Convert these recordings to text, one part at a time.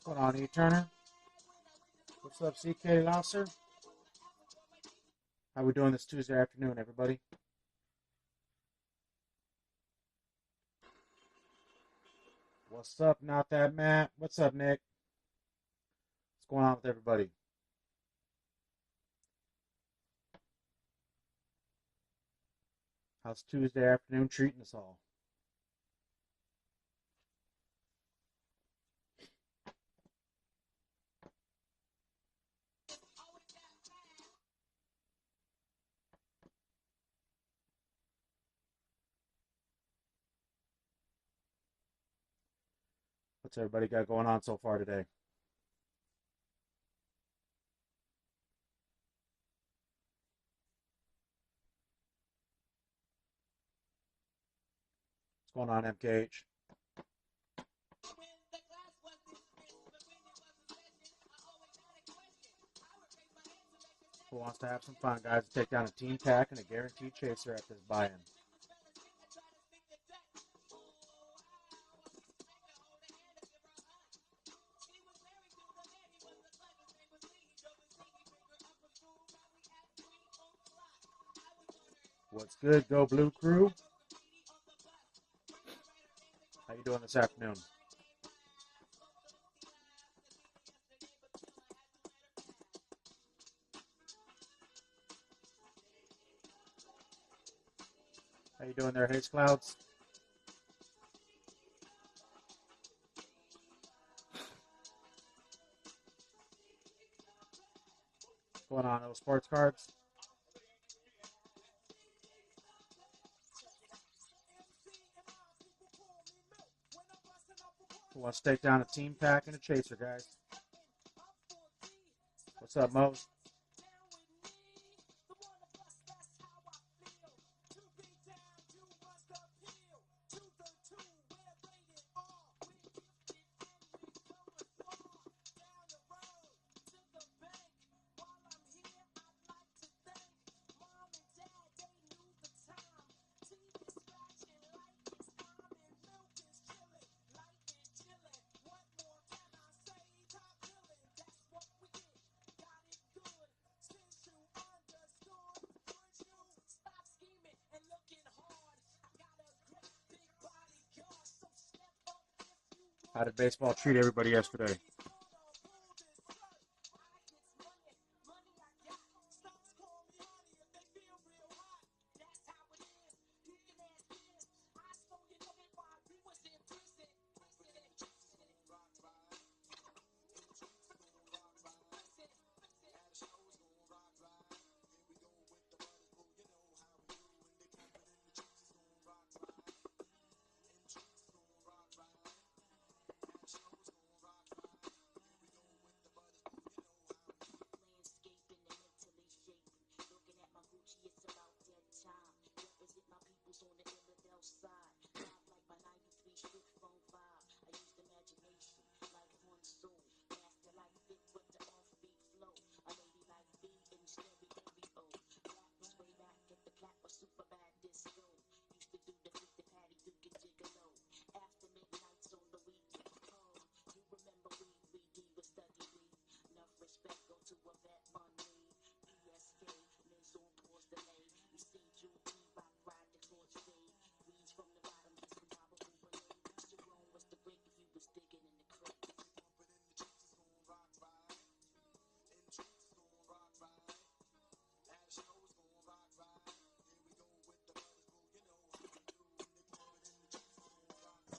going on, E. Turner? What's up, CK Louser? How we doing this Tuesday afternoon, everybody? What's up, not that Matt? What's up, Nick? What's going on with everybody? How's Tuesday afternoon treating us all? What's everybody got going on so far today? What's going on, MKH? Who wants to have some fun, guys? Take down a team pack and a guaranteed chaser at this buy-in. What's good, Go Blue Crew? How you doing this afternoon? How you doing there, Haze Clouds? What's going on, those sports cards? Who wants to take down a team pack and a chaser, guys? What's up, Mo? How did baseball treat everybody yesterday?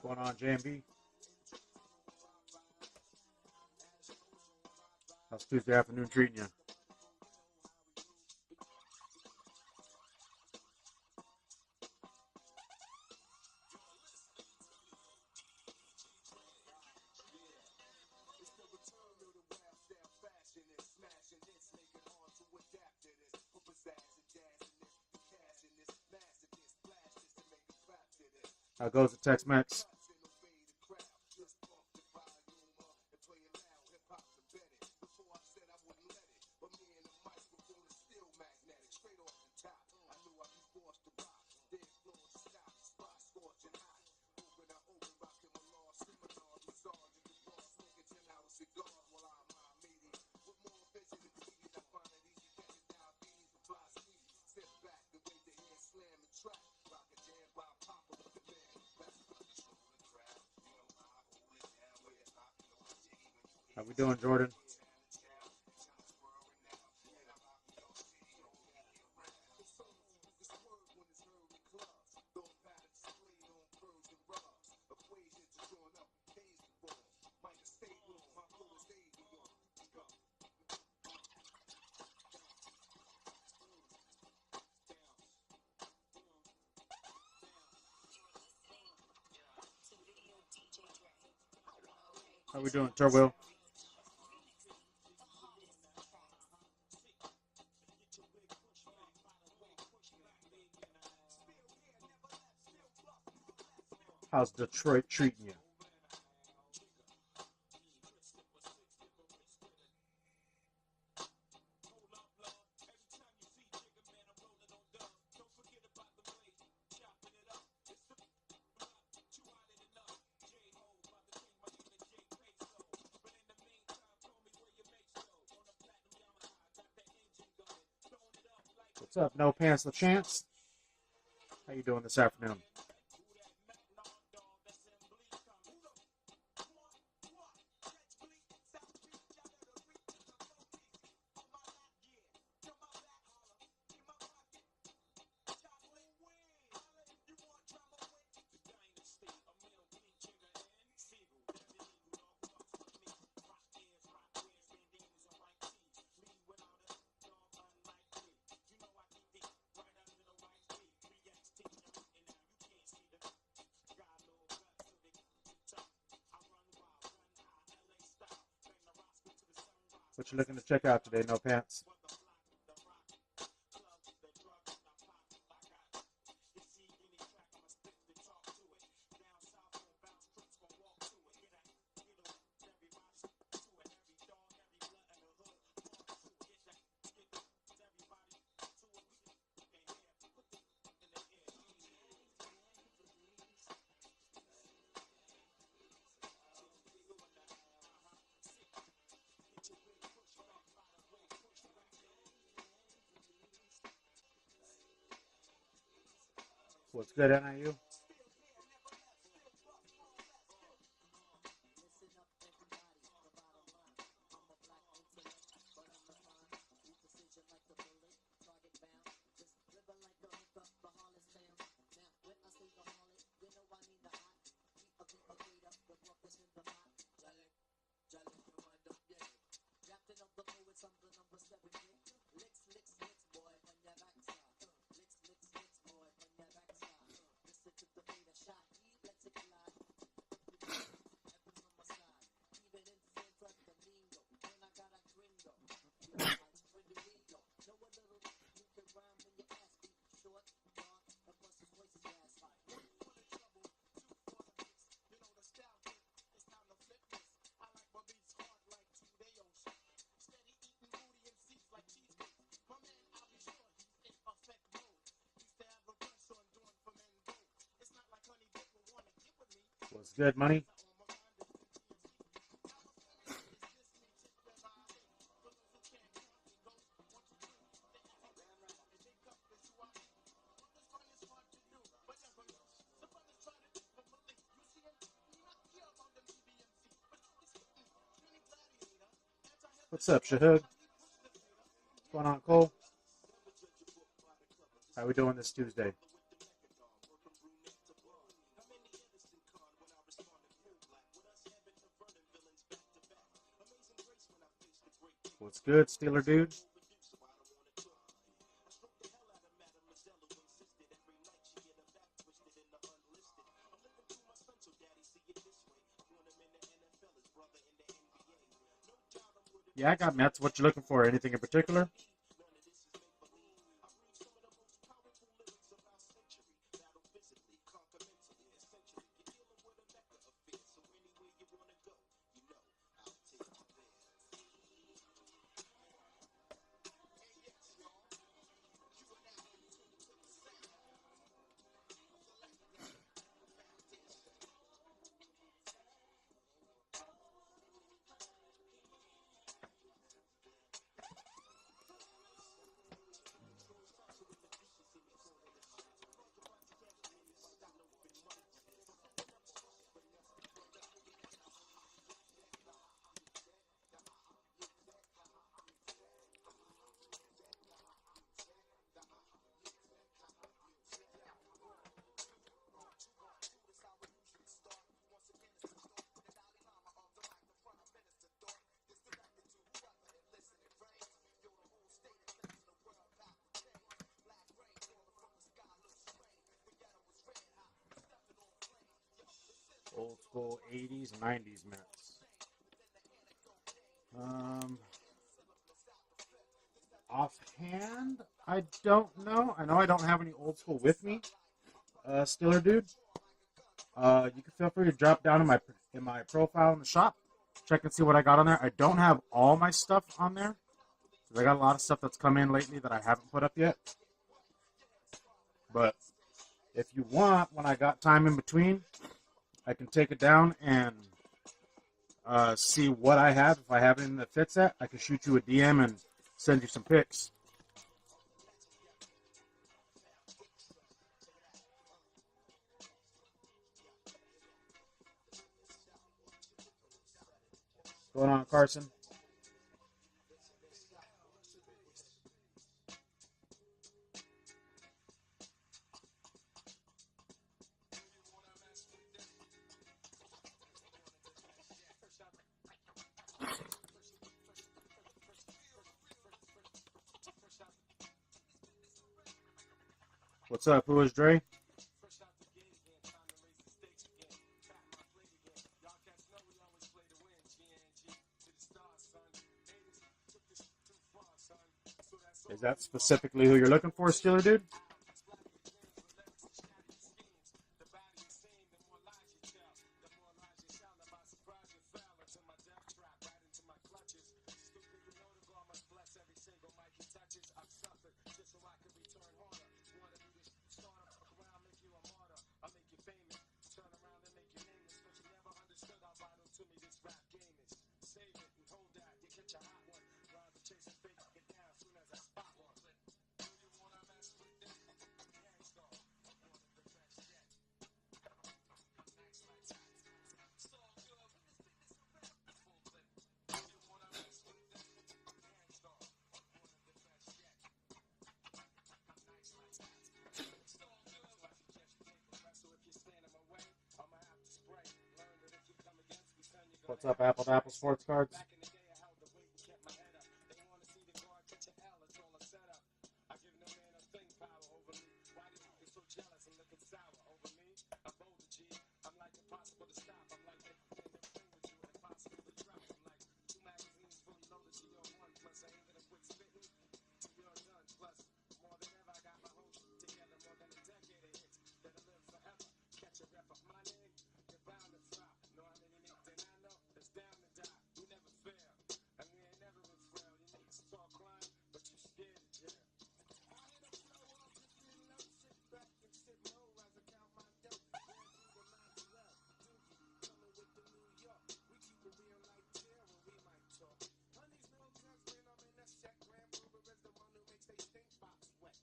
What's going on, JMB? How's Tuesday afternoon treating you? How goes the Tex-Mex? How we doing, Jordan? How we doing, Turwell? How's Detroit treating you? What's up, No Pants the Chance? How you doing this afternoon? What you looking to check out today, No Pants? What's good, NIU? What's good, Money? What's up, Shahud? What's going on, Cole? How we doing this Tuesday? What's good, Steeler dude? Yeah, I got Mets. What you looking for? Anything in particular? old school 80s, 90s Mets. Offhand, I don't know. I know I don't have any old school with me. Stiller dude. You can feel free to drop down in my profile in the shop. Check and see what I got on there. I don't have all my stuff on there. I got a lot of stuff that's come in lately that I haven't put up yet. But if you want, when I got time in between, I can take it down and see what I have. If I have anything that fits that, I can shoot you a DM and send you some pics. What's going on, Carson? What's up? Who is Dre? Is that specifically who you're looking for, Steeler dude? What's up, Apple to Apple Sports Cards?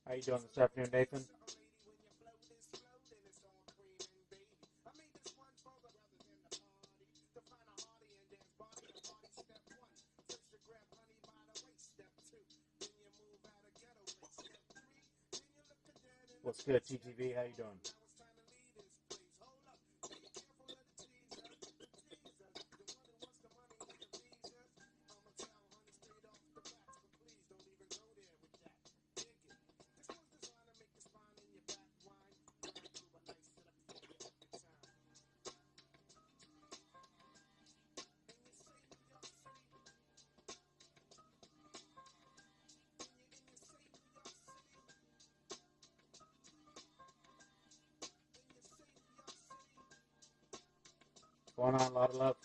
How you doing this afternoon, Nathan? What's good, TTV? How you doing? Going on, a lot of love.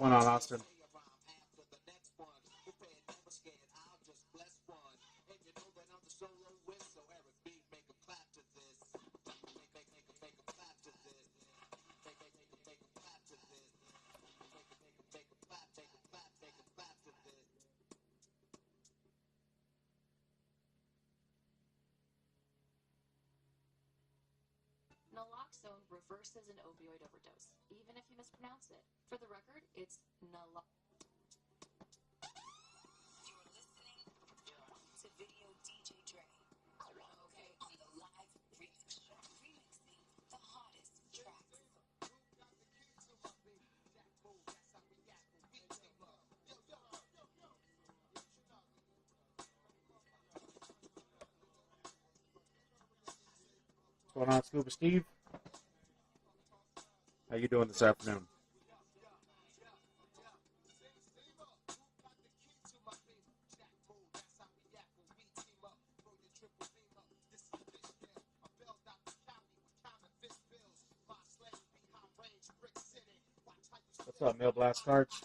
Going on, Austin? Naloxone reverses an opioid overdose, even if you mispronounce it. For the record, it's naloxone. You're listening to Video DJ Dre. Okay, on the live remix show, remixing the hottest tracks. What's going on, Scuba Steve? How you doing this afternoon? What's up, Mail Blast Cards?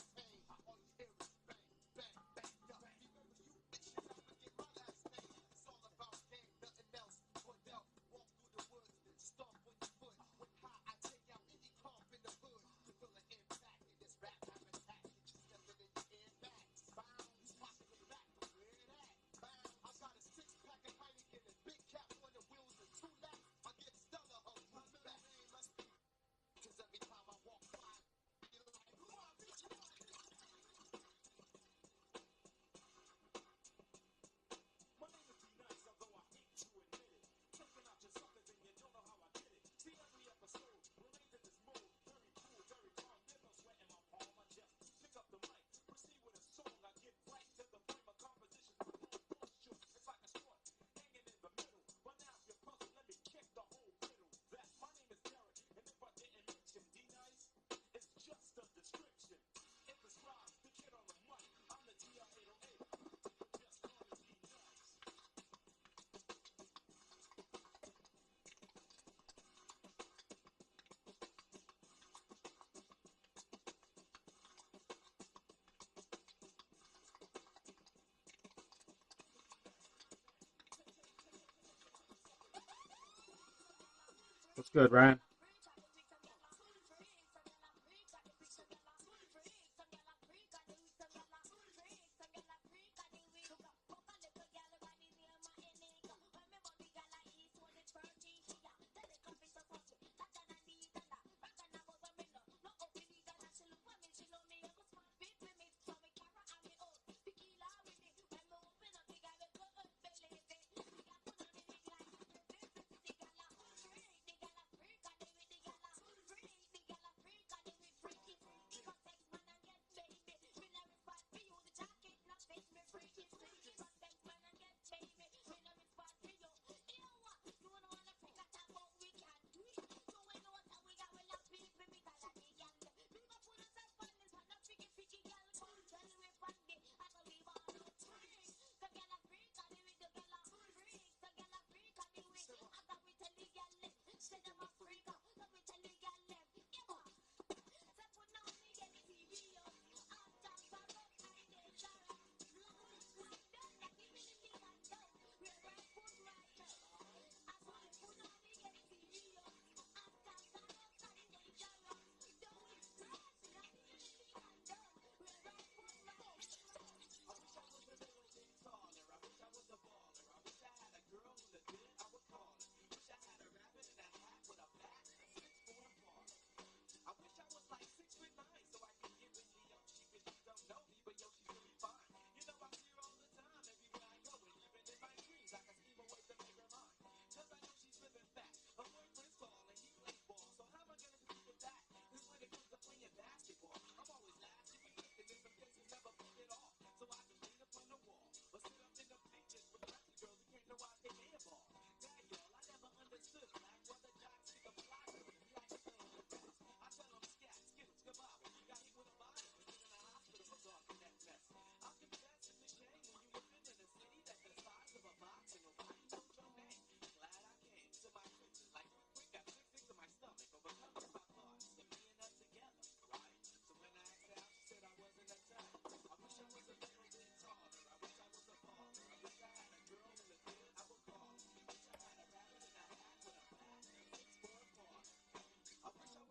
What's good, Ryan?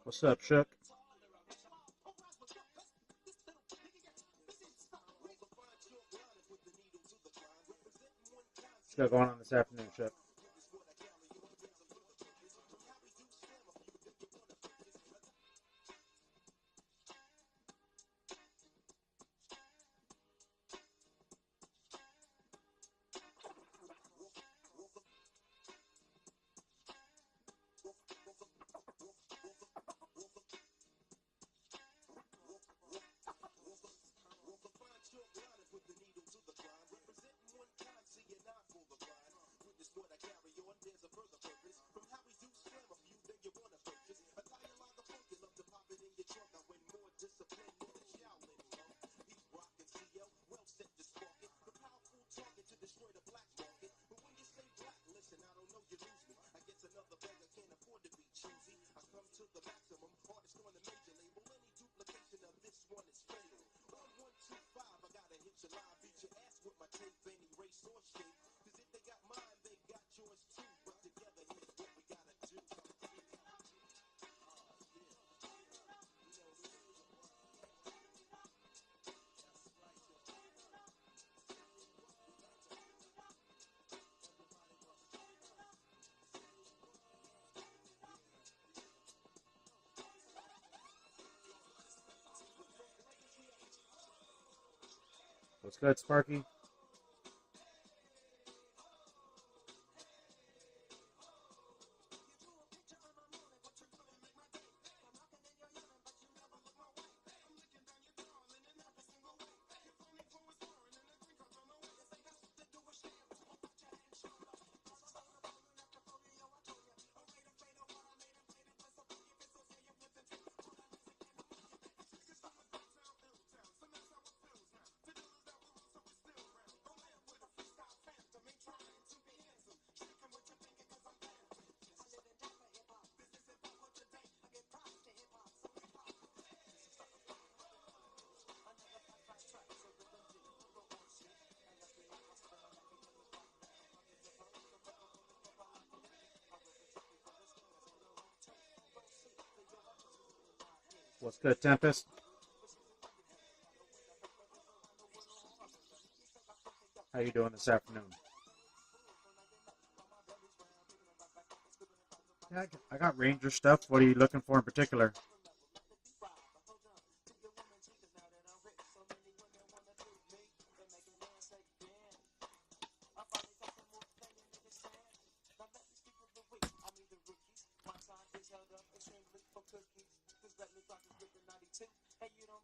What's up, Shook? What's got going on this afternoon, Shook? What's good, Sparky? What's good, Tempest? How you doing this afternoon? Yeah, I got Ranger stuff. What are you looking for in particular?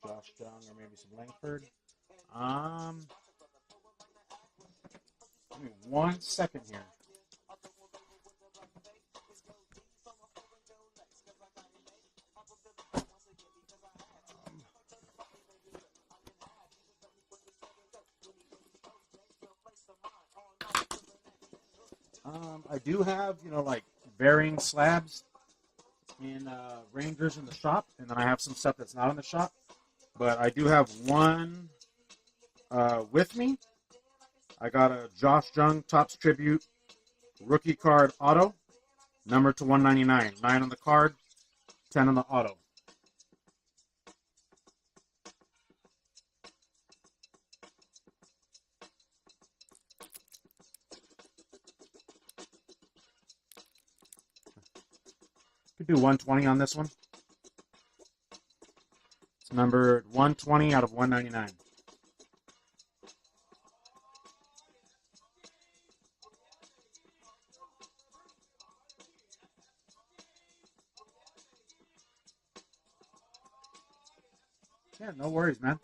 Josh Young or maybe some Langford. Give me 1 second here. I do have, like varying slabs in Rangers in the shop, and then I have some stuff that's not in the shop. But I do have one with me. I got a Josh Jung Topps Tribute rookie card auto, number to 199. 9 on the card, 10 on the auto. Could do 120 on this one. It's numbered 120 out of 199. Yeah, no worries, man.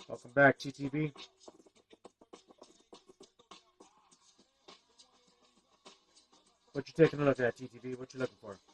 Welcome back, TTV. What you taking a look at, TTV? What you looking for? What's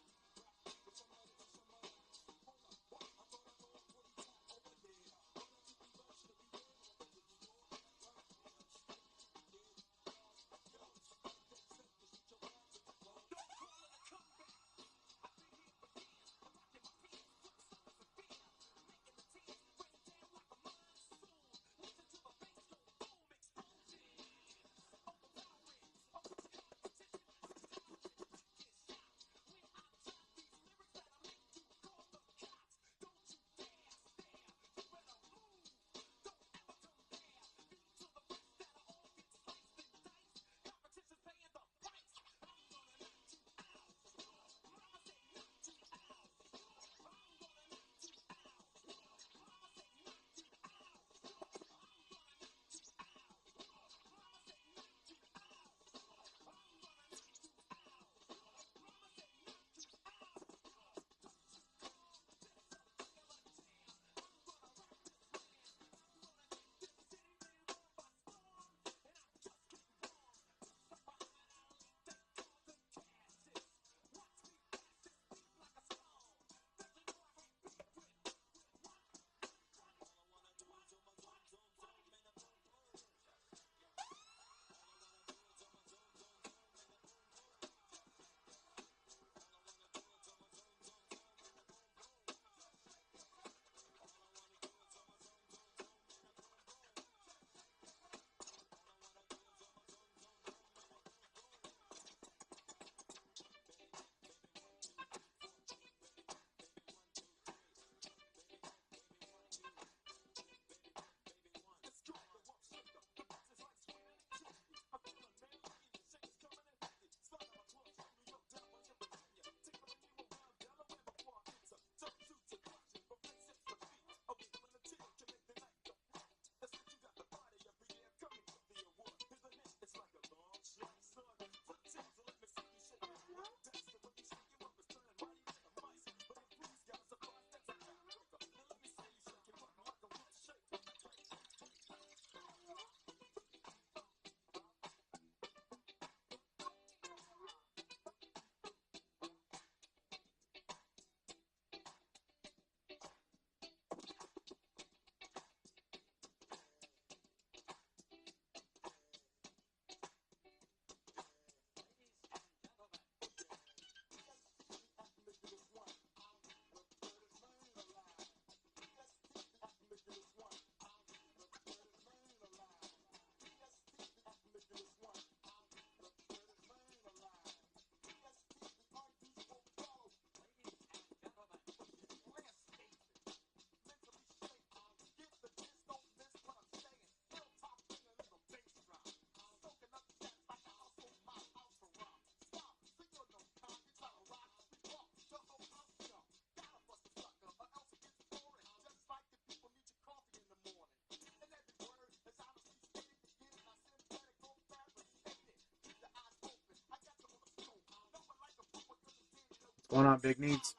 going on, Big Needs?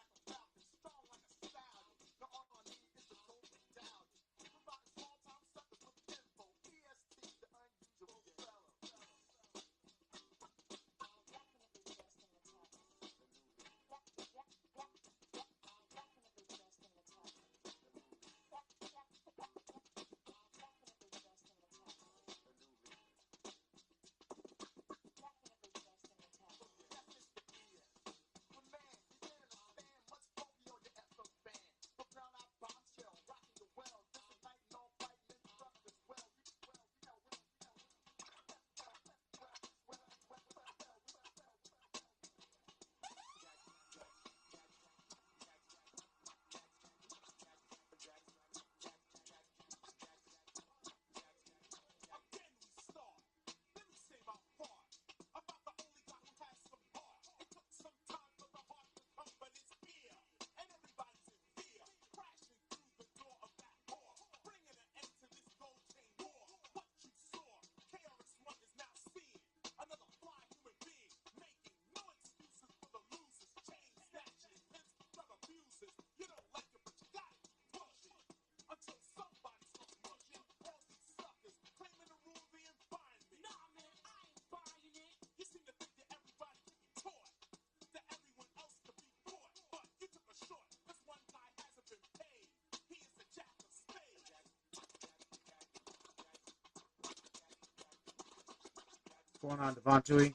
What's going on, Devontae?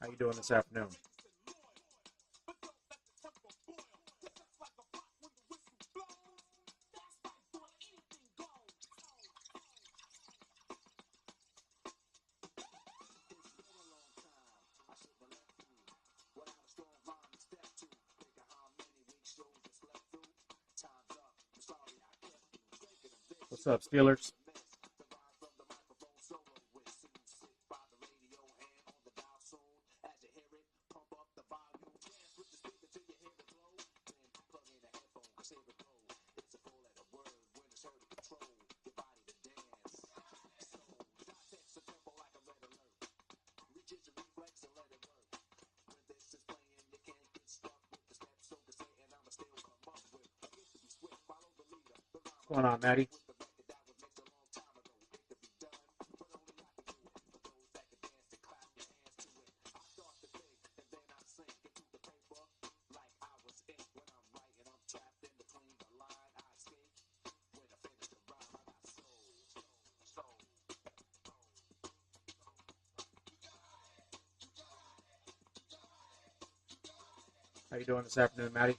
How you doing this afternoon? What's up, Steelers? What's going on, Maddie? How you doing this afternoon, Maddie?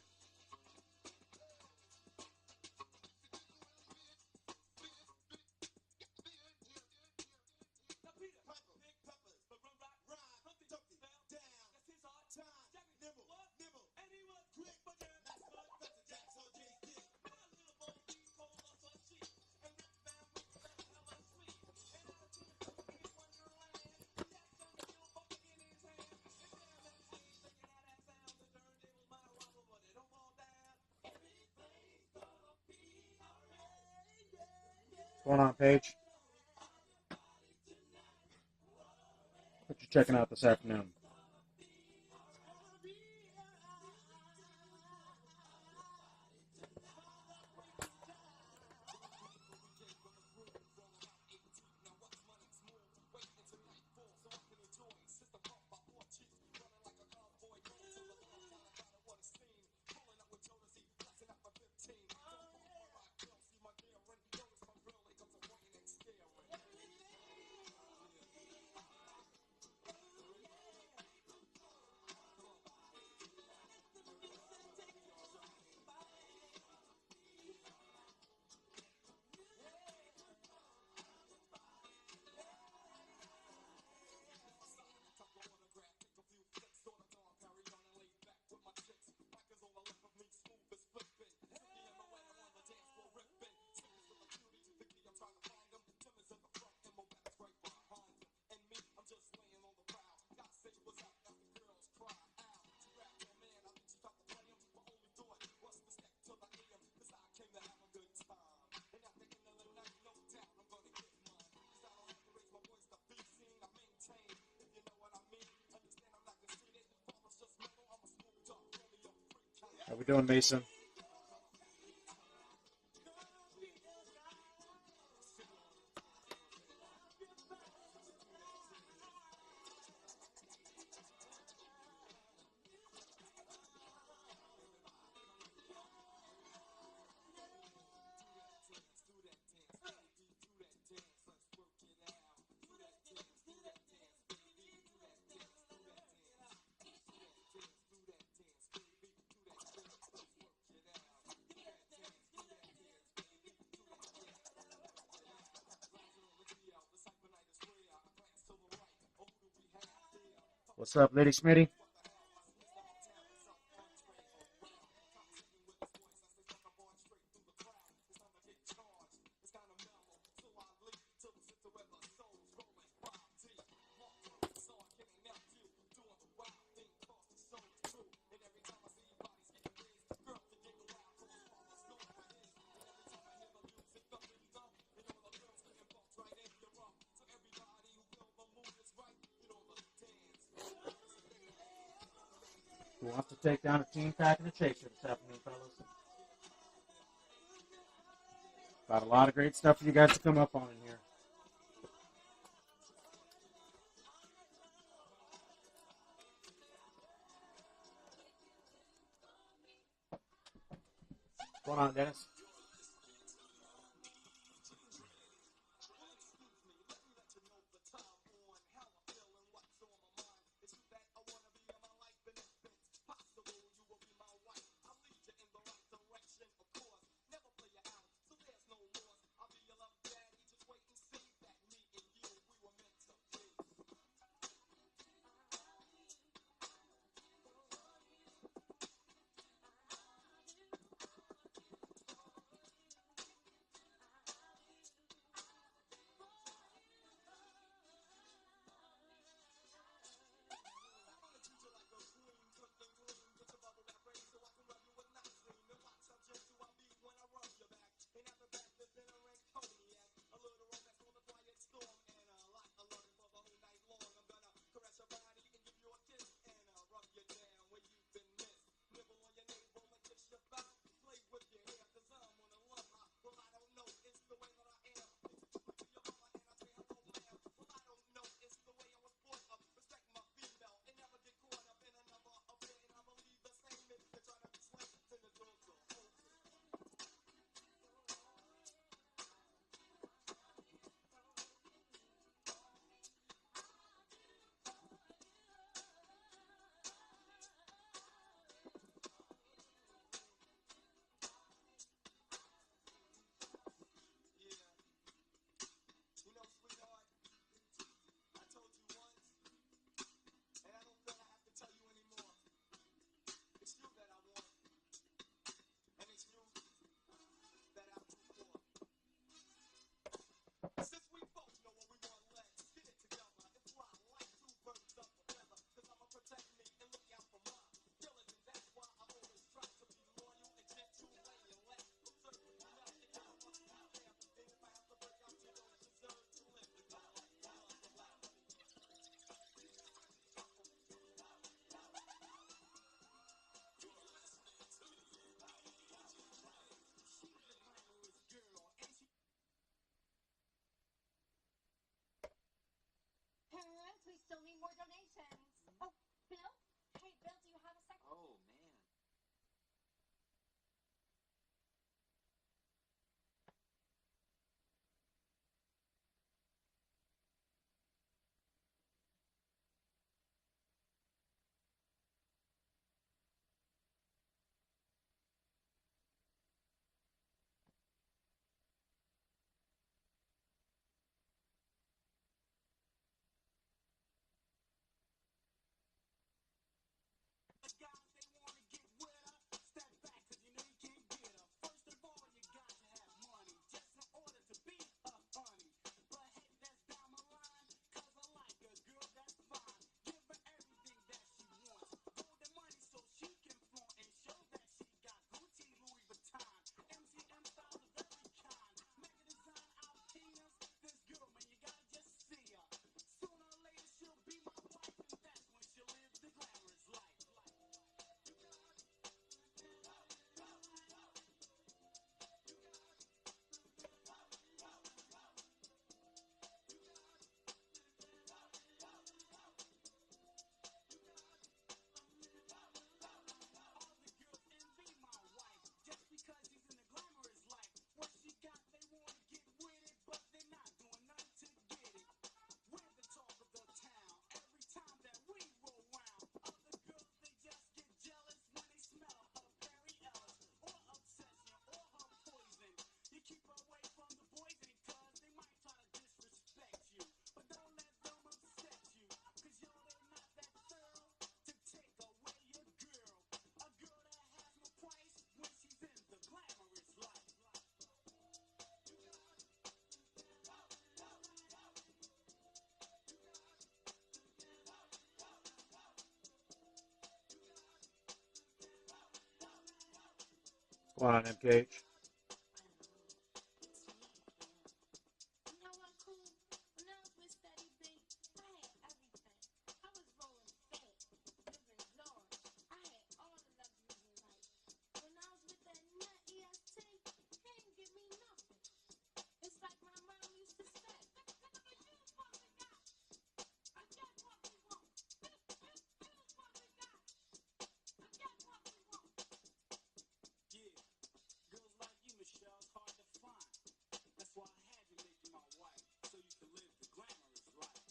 What's going on, Paige? What you checking out this afternoon? How we doing, Mason? What's up, Lady Smitty? Who wants to take down a team pack and a chaser this afternoon, fellas? Got a lot of great stuff for you guys to come up on in here. What's going on, Dennis? need more donations. Oh, Bill? Hey, Bill, do you have a second? Oh, man. What's going on, MKH? You know what, cool? When I was with Steady B, I had everything. I was rolling fat, living large. I had all the luxuries in life. When I was with that nut EST, he didn't give me nothing. It's like my mom used to say, use what we got, and get what we want. Use what we got, and get what we want. Yeah, girls like you, Michelle's hard to find. That's why I had to make you my wife, so you can live the glamorous life.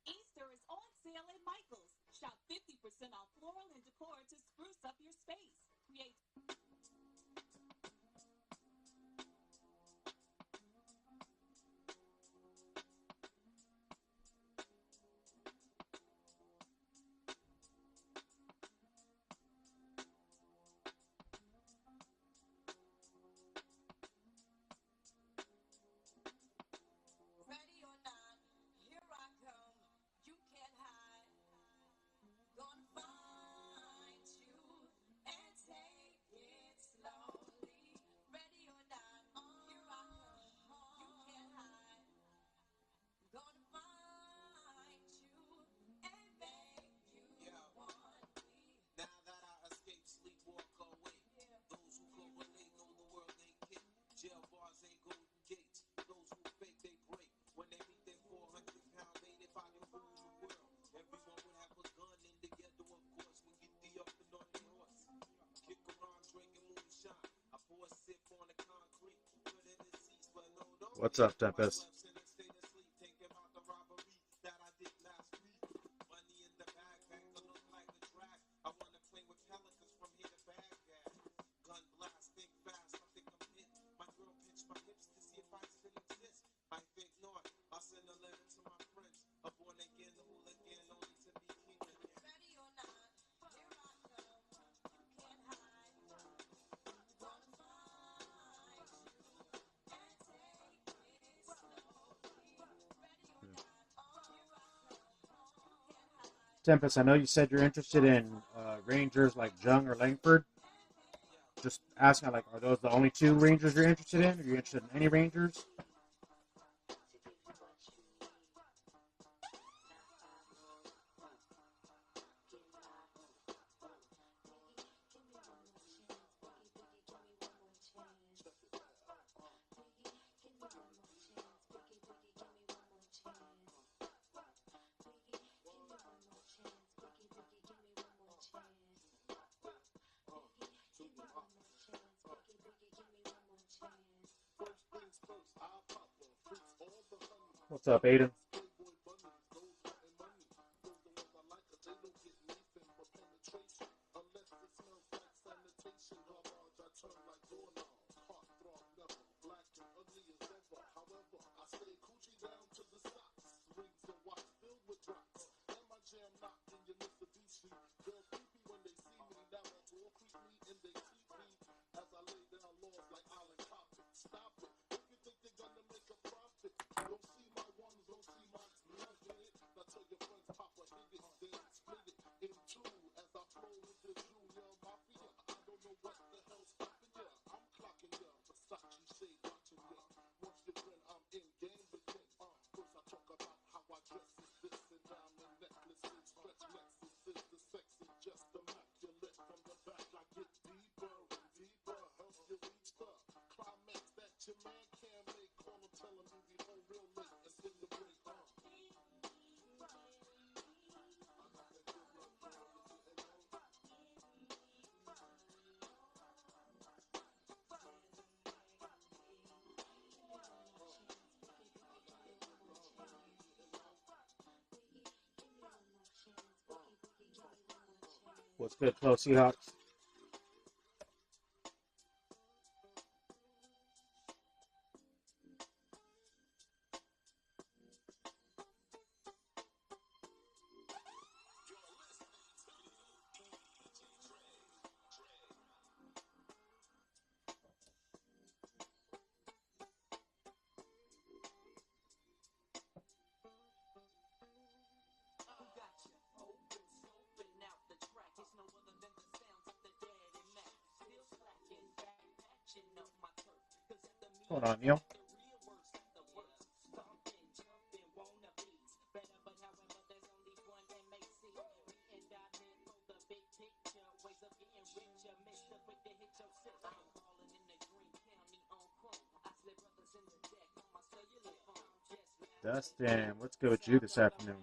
Easter is on sale at Michael's. Shop 50% off floral and decor to spruce up your space. Create Ready or not, here I come. You can't hide. Gonna find you and take it slowly. Ready or not, here I come. You can't hide. Gonna find you and make you want me. Now that I escape, sleep, walk away. Those who correlate know the world ain't kick. Jail bars ain't golden gates. Those who fake, they break. When they meet their 400-pound mate, if I can rule the world, everyone would have a gun in the ghetto, of course. When get the up and on their horse. Kick around, drinking moonshine. I pour a sip on the concrete. Put in the seats, but no, don't. What's up, Tempest? I slept in a state of sleep, thinking about the robbery that I did last week. Money in the bag, bank to look like a drag. I wanna play with pelicans from here to Baghdad. Gun blast, think fast, I think I'm hit. My girl pinched my hips to see if I still exist. I think not. I'll send a letter to my friends. A born again hooligan, only to be king again. Ready or not, here I come. You can't hide. Gonna find you and take it slowly. Tempest, I know you said you're interested in Rangers like Jung or Langford. Just asking, like, are those the only two Rangers you're interested in? Are you interested in any Rangers? What's up, Aiden? What's good, Close Seahawks? What's going on, Neil? Dustin, what's good with you this afternoon?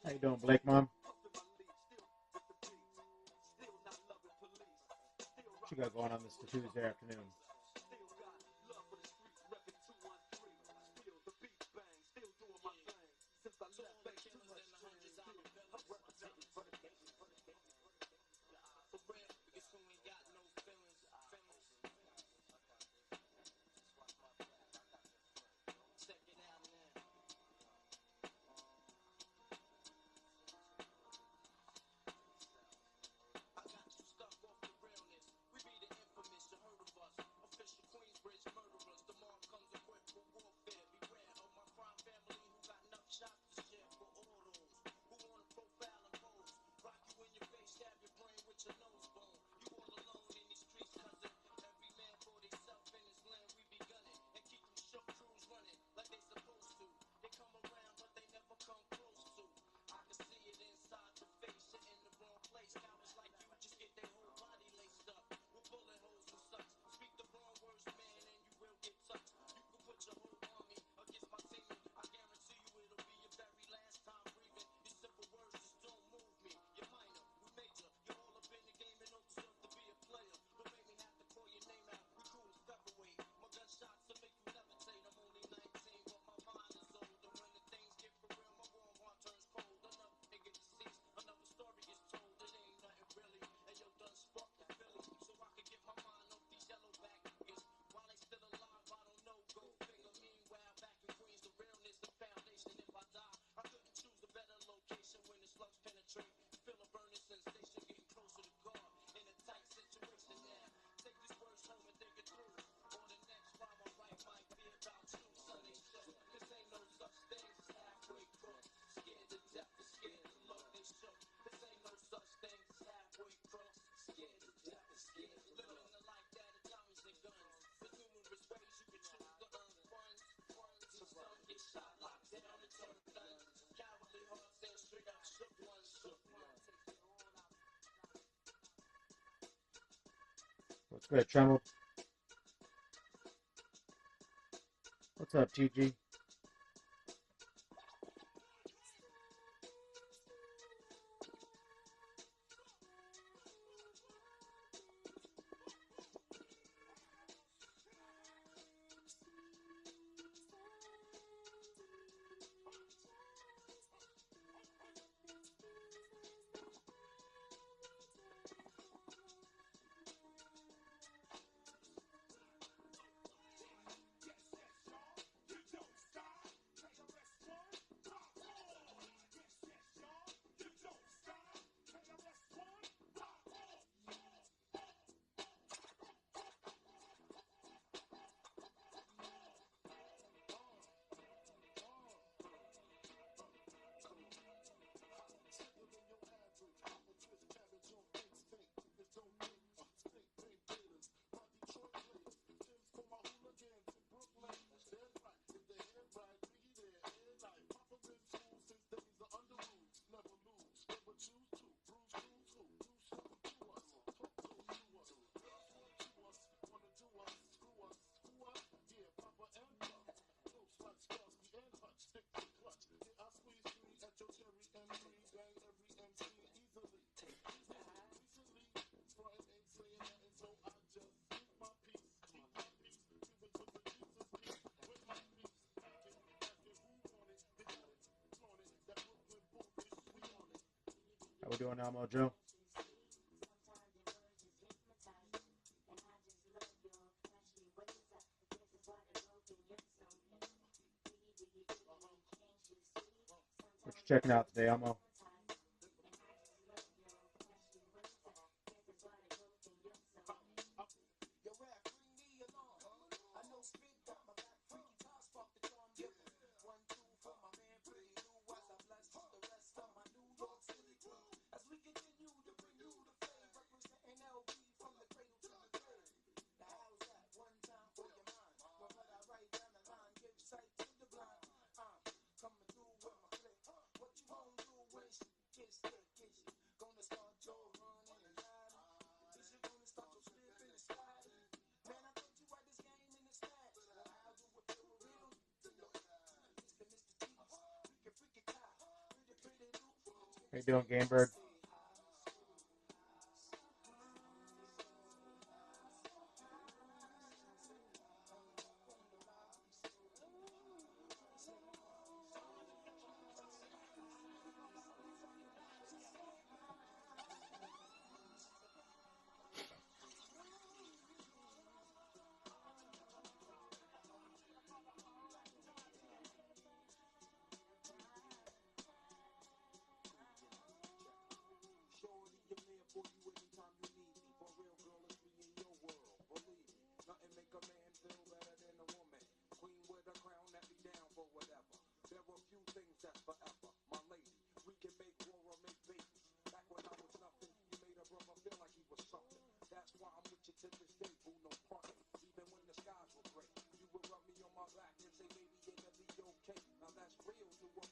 How you doing, Blake, Mom? What you got going on this Tuesday afternoon? What's good, Tremble? What's up, TG? How we doing now, Mojo? What you checking out today, Elmo? How you doing, Gamebird?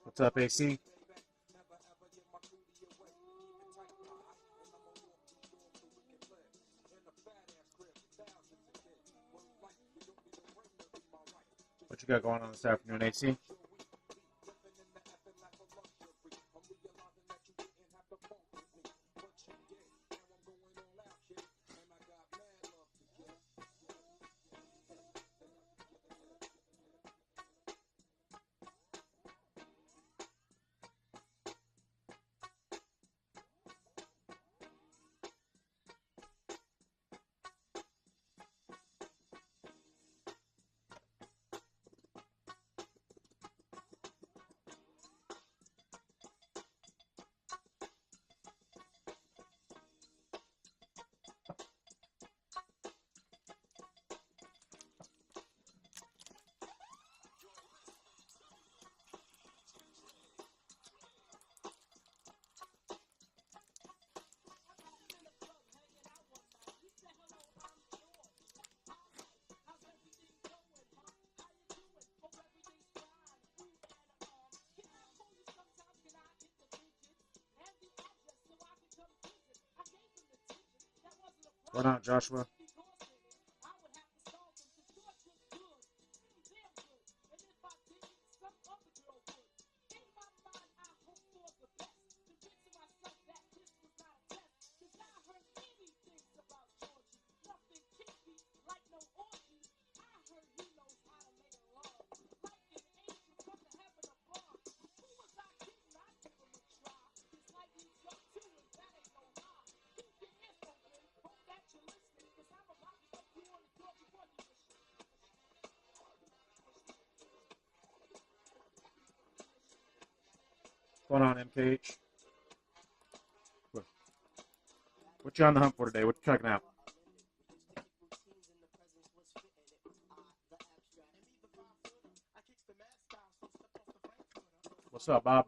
What's up, AC? What you got going on this afternoon, AC? What's going on, Joshua? What's going on, MKH? What you on the hunt for today? What you checking out? What's up, Bob?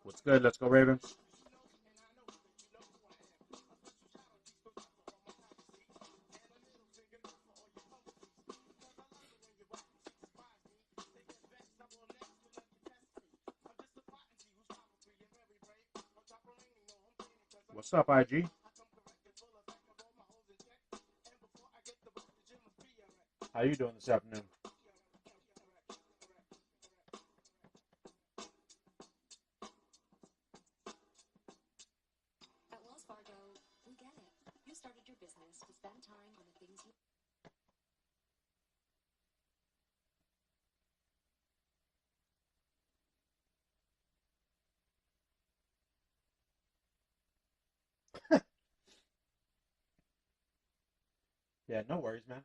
What's good? Let's go, Ravens. What's up, IG? How you doing this afternoon? At Wells Fargo, we get it. You started your business to spend time on the things you Yeah, no worries, man.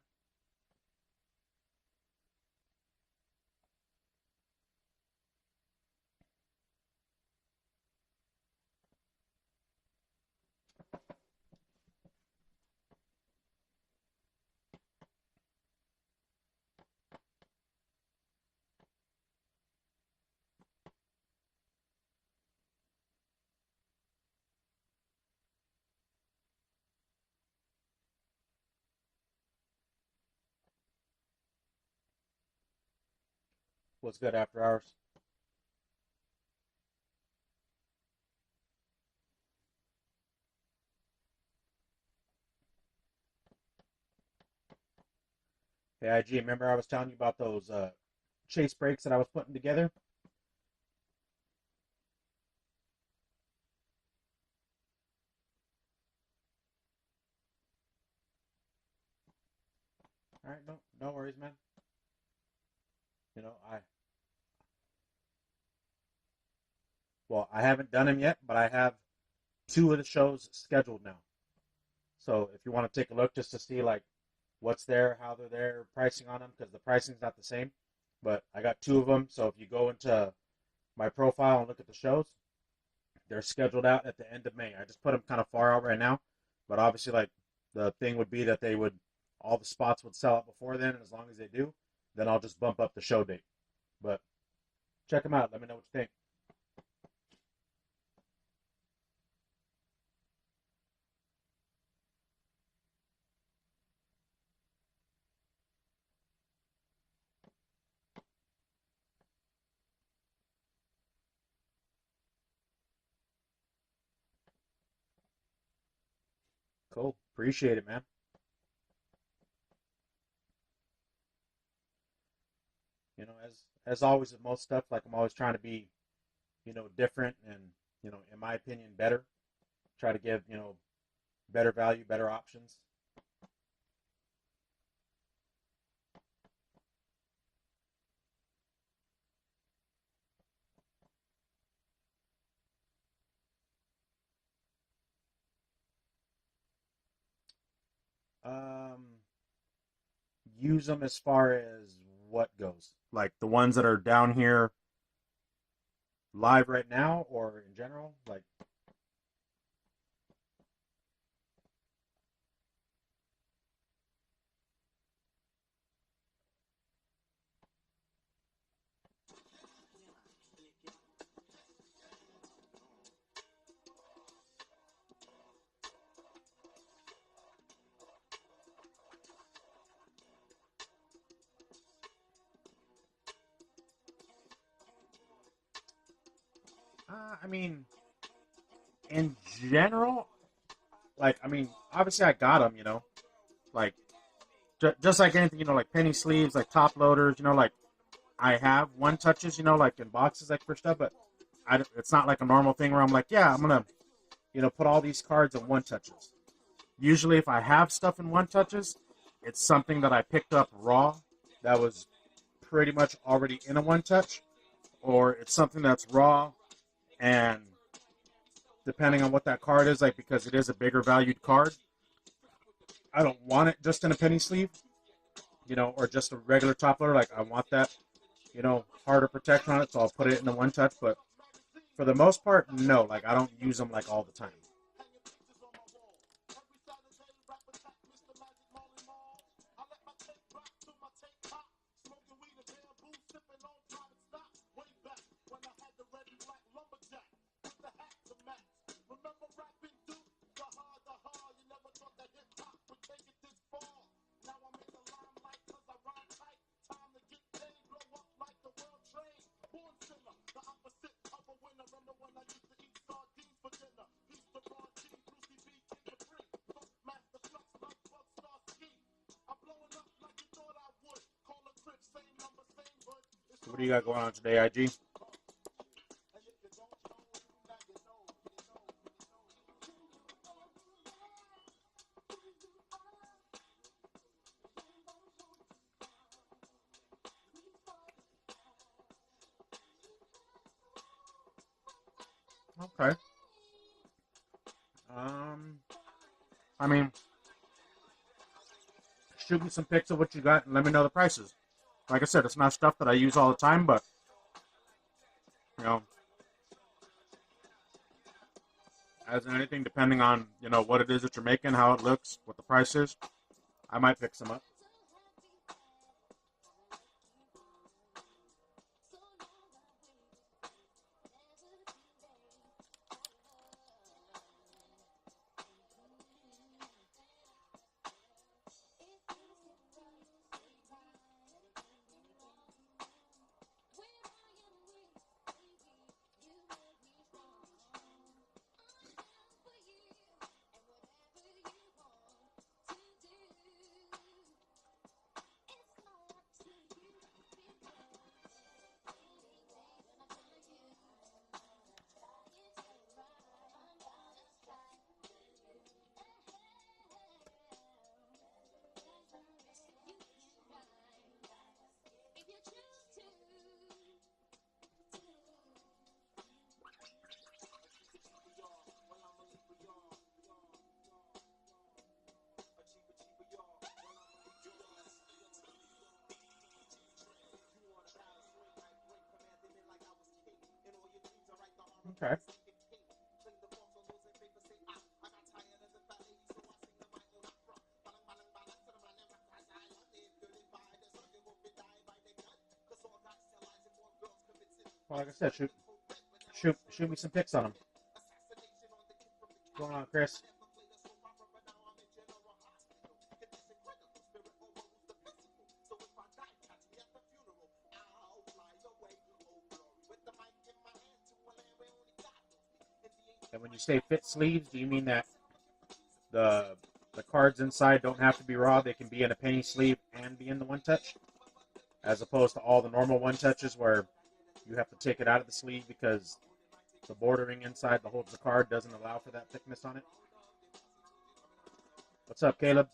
What's good after hours? Hey, IG, remember I was telling you about those chase breaks that I was putting together? All right, no worries, man. You know, I haven't done them yet, but I have two of the shows scheduled now. So if you want to take a look just to see like what's there, how they're there, pricing on them, because the pricing's not the same. But I got two of them. So if you go into my profile and look at the shows, they're scheduled out at the end of May. I just put them kind of far out right now, but obviously, like the thing would be that they would all the spots would sell out before then, and as long as they do, then I'll just bump up the show date. But check them out. Let me know what you think. Cool. Appreciate it, man. You know, as always with most stuff, like I'm always trying to be, different and, in my opinion, better. Try to give, better value, better options. Um, Use them as far as what goes, like the ones that are down here live right now, or in general, like. I mean, in general, like, I mean, obviously I got them, like just like anything, like penny sleeves, like top loaders, like I have one touches, you know, like in boxes, like for stuff, but it's not like a normal thing where I'm like, yeah, I'm gonna, you know, put all these cards in one touches. Usually, if I have stuff in one touches, it's something that I picked up raw that was pretty much already in a one touch, or it's something that's raw and depending on what that card is, like because it is a bigger valued card, I don't want it just in a penny sleeve, you know, or just a regular top loader. Like I want that, you know, harder protection on it, so I'll put it in the one touch. But for the most part, no, like I don't use them like all the time. So what do you got going on today, IG? Okay. I mean, shoot me some pics of what you got and let me know the prices. Like I said, it's not stuff that I use all the time, but you know, as in anything, depending on you know what it is that you're making, how it looks, what the price is, I might pick some up. Okay. Well, like I said, shoot me some pics on them. What's going on, Chris? And when you say fit sleeves, do you mean that the the cards inside don't have to be raw? They can be in a penny sleeve and be in the one touch, as opposed to all the normal one touches where you have to take it out of the sleeve because the bordering inside that holds the card doesn't allow for that thickness on it. What's up, Caleb?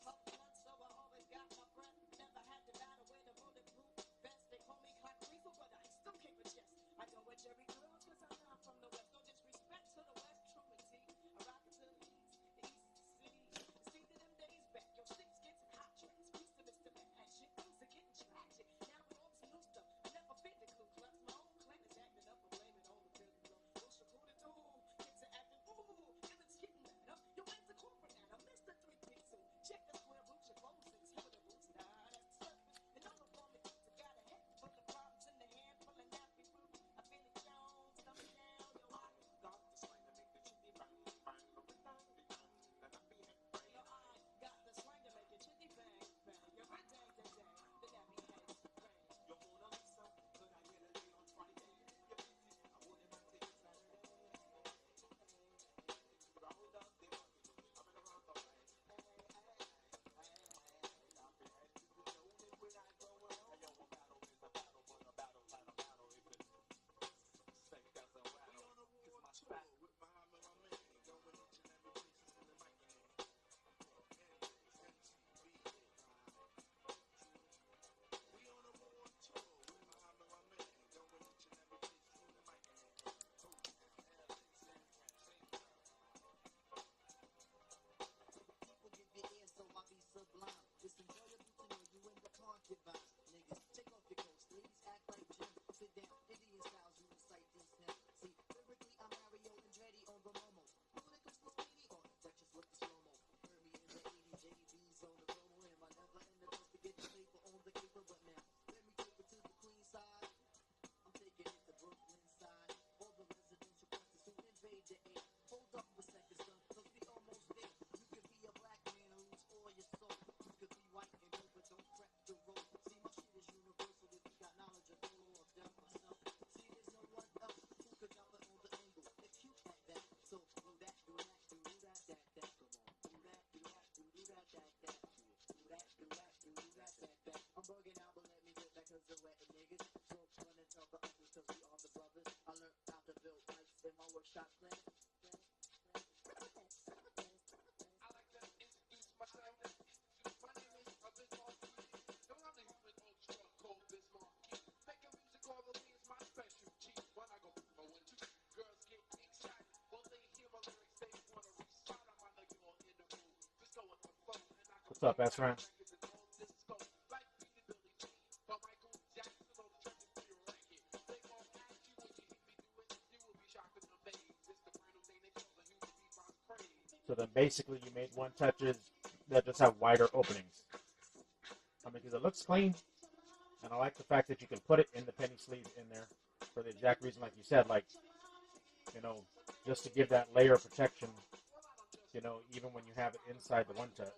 up, best friend? So then basically you made one touches that just have wider openings. I mean, because it looks clean, and I like the fact that you can put it in the penny sleeve in there for the exact reason, like you said, like, you know, just to give that layer of protection, you know, even when you have it inside the one touch.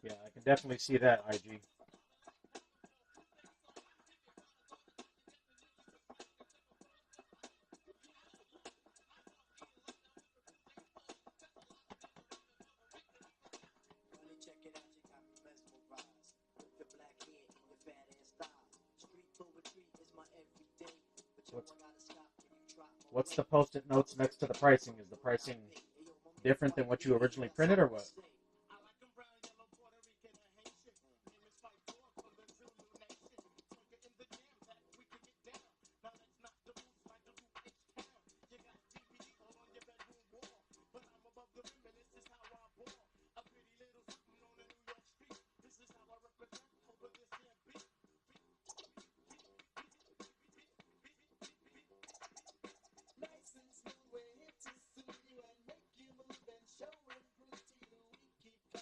Yeah, I can definitely see that, IG. Check it out, you got me mesmerized with your black hair and your fat ass thighs. Street poetry is my everyday, but yo, I gotta stop when you try. What's the post-it notes next to the pricing? Is the pricing different than what you originally printed, or what?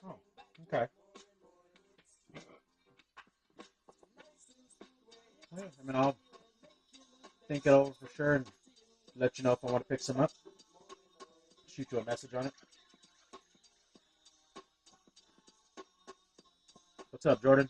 Oh, okay. Yeah, I mean, I'll think it over for sure and let you know if I want to pick some up. Shoot you a message on it. What's up, Jordan?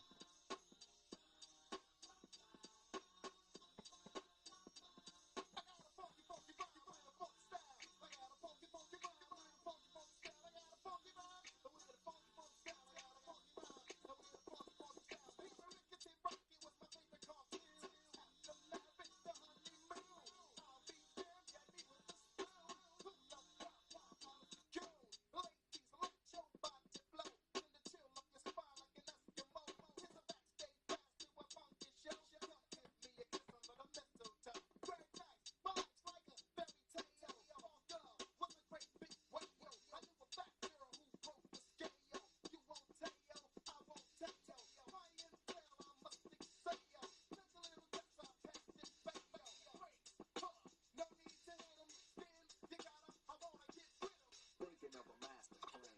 Thinking of a master plan.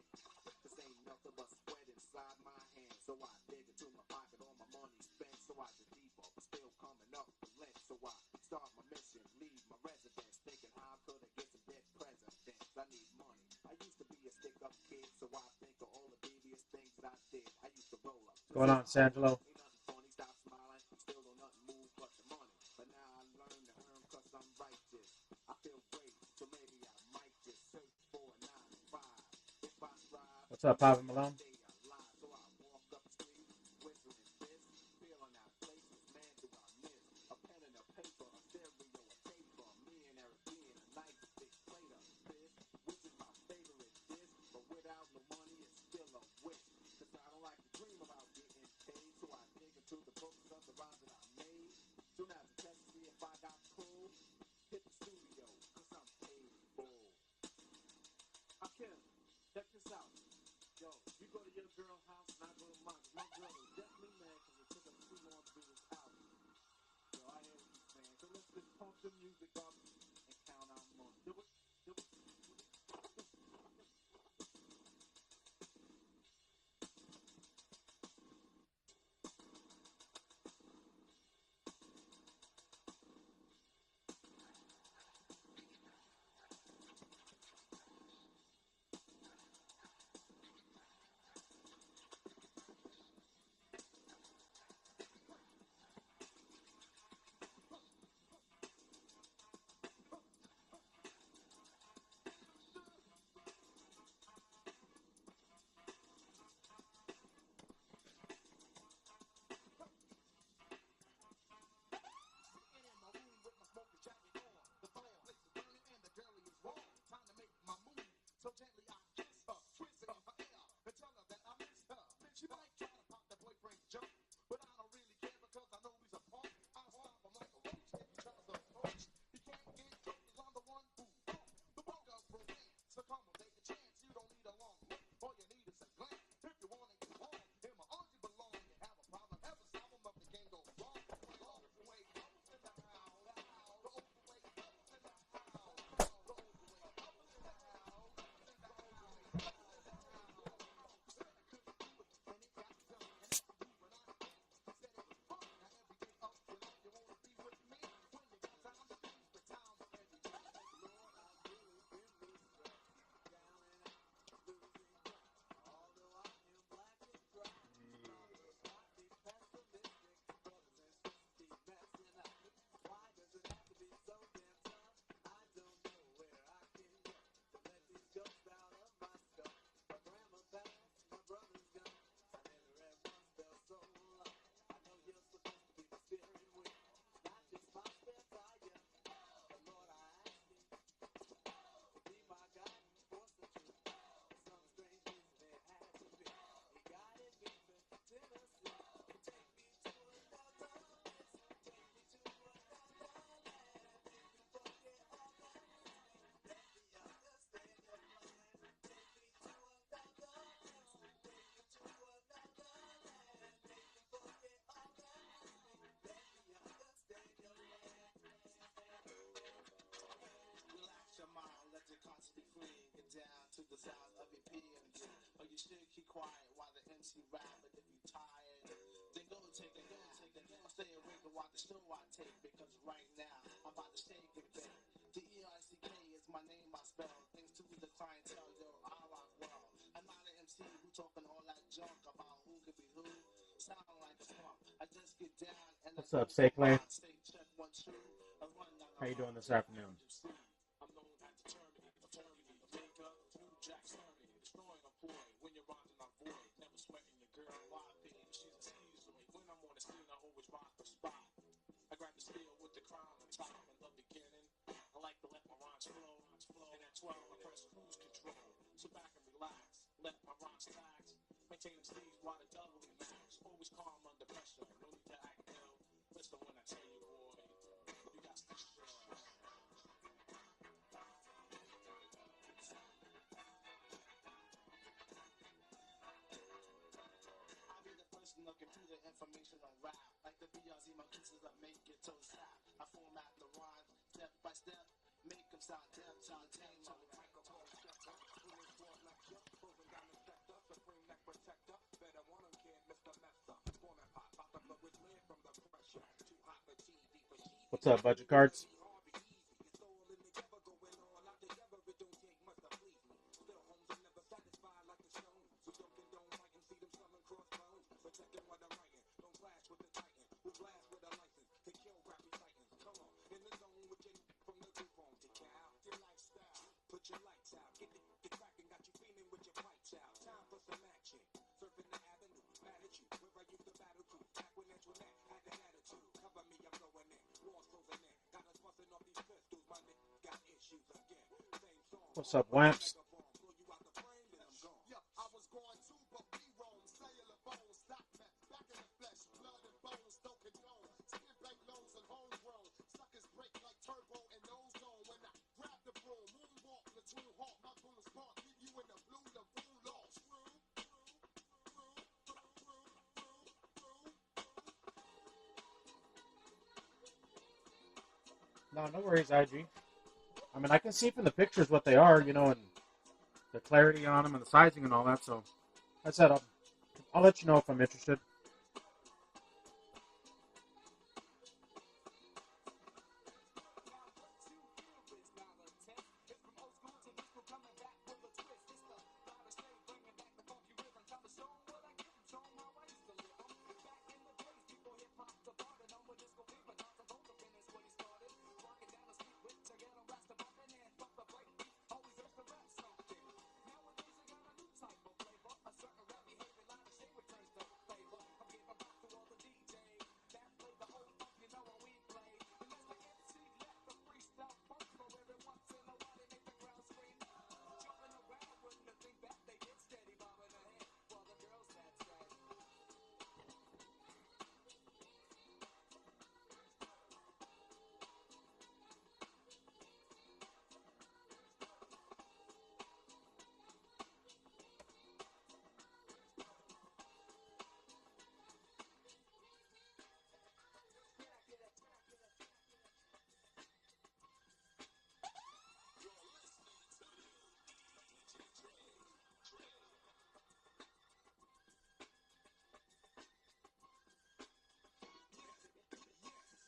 This ain't nothing but sweat inside my hands. So I dig into my pocket, all my money spent. So I just deep up, still coming up for lint. So I start my mission, leave my residence. Thinking how could I get some dead presidents? I need money. I used to be a stick-up kid, so I think of all the devious things I did. I used to roll up. What's going on, Sangelo? Ain't nothing funny, stop smiling. Still don't nothing move but the money. But now I learn to earn cause I'm righteous. I feel great, so maybe I might just search for a 9 to 5. If I strive, What's up, Papa Malone? stay alive. So I walk up the street, whistling this, feeling out places, man, do I miss a pen and a paper, a stereo, a taper, me and Eric being a nice big plate of fish, which is my favorite dish, but without no money, it's still a wish. Cause I don't like to dream about getting paid, so I dig into the books of the rhymes that I made. Soon as a test to see if I got pulled, hit the studio, cause I'm paid full. Akim, check this out. Yo, you go the sounds of your PMG. Or you should keep quiet while the MC rap. But if you tired, then go take a nap. Stay awake and watch the show I take. Because right now, I'm about to shake and bake. DEICK is my name I spell. Thanks to the clientele, yo, I rock well. I'm not an MC who talking all that junk about who could be who. Sound like a punk. I just get down and What's up, Sakelay? check 1 2. How you doing this afternoon? I'm known as the attorney, maker, new Jack Cerny, destroying a boy when you're rocking on void. Never sweating your girl, my baby, she's a skeezoid. When I'm on the scene, I always rock the spot. I grab the steel with the crown on top in the beginning. I like to let my rhymes flow, and at 12 I press cruise control. So back and relax, let my rhymes tax. Maintain the stage while the doubly max. Always calm under pressure, no need to act ill. Listen when I tell you, boy, you got to chill. I'll be the person of computer information on rap. Like the BRZ, my pieces that make your toes tap. I format the rhyme step by step. Make them sound deaf, sound tame. So the microphone step up. Feeling sport lecture. Proving down inspector. Supreme neck protector. Better want him, kid, Mr. Mester. Format pot. About to blow his lid from the pressure. Too hot for TV for TV. What's up, budget cards? Put your lights out, get cracking, got you feeling with your pipes out. Time for some action, surfing the avenue, mad at you, where I used to battle to. Back when Antoinette had an attitude, cover me, I'm going in, walls closing in. Got us busting off these pistols, my nigga got issues again. Same song. What's up, Wamps? Blow you out the frame, then I'm gone. Yup, I was going to, but we roam, cellular bones, stop me, back in the flesh, blood and bones, don't condone. Skin bank loans and homegrown, suckers break like turbo and nose zone. When I grab the broom, moonwalk, platoon hawk, my boom spark, leave you in the blue lagoon lost. No, no worries, IG. I mean, I can see from the pictures what they are, you know, and the clarity on them and the sizing and all that. So, I said I'll let you know if I'm interested.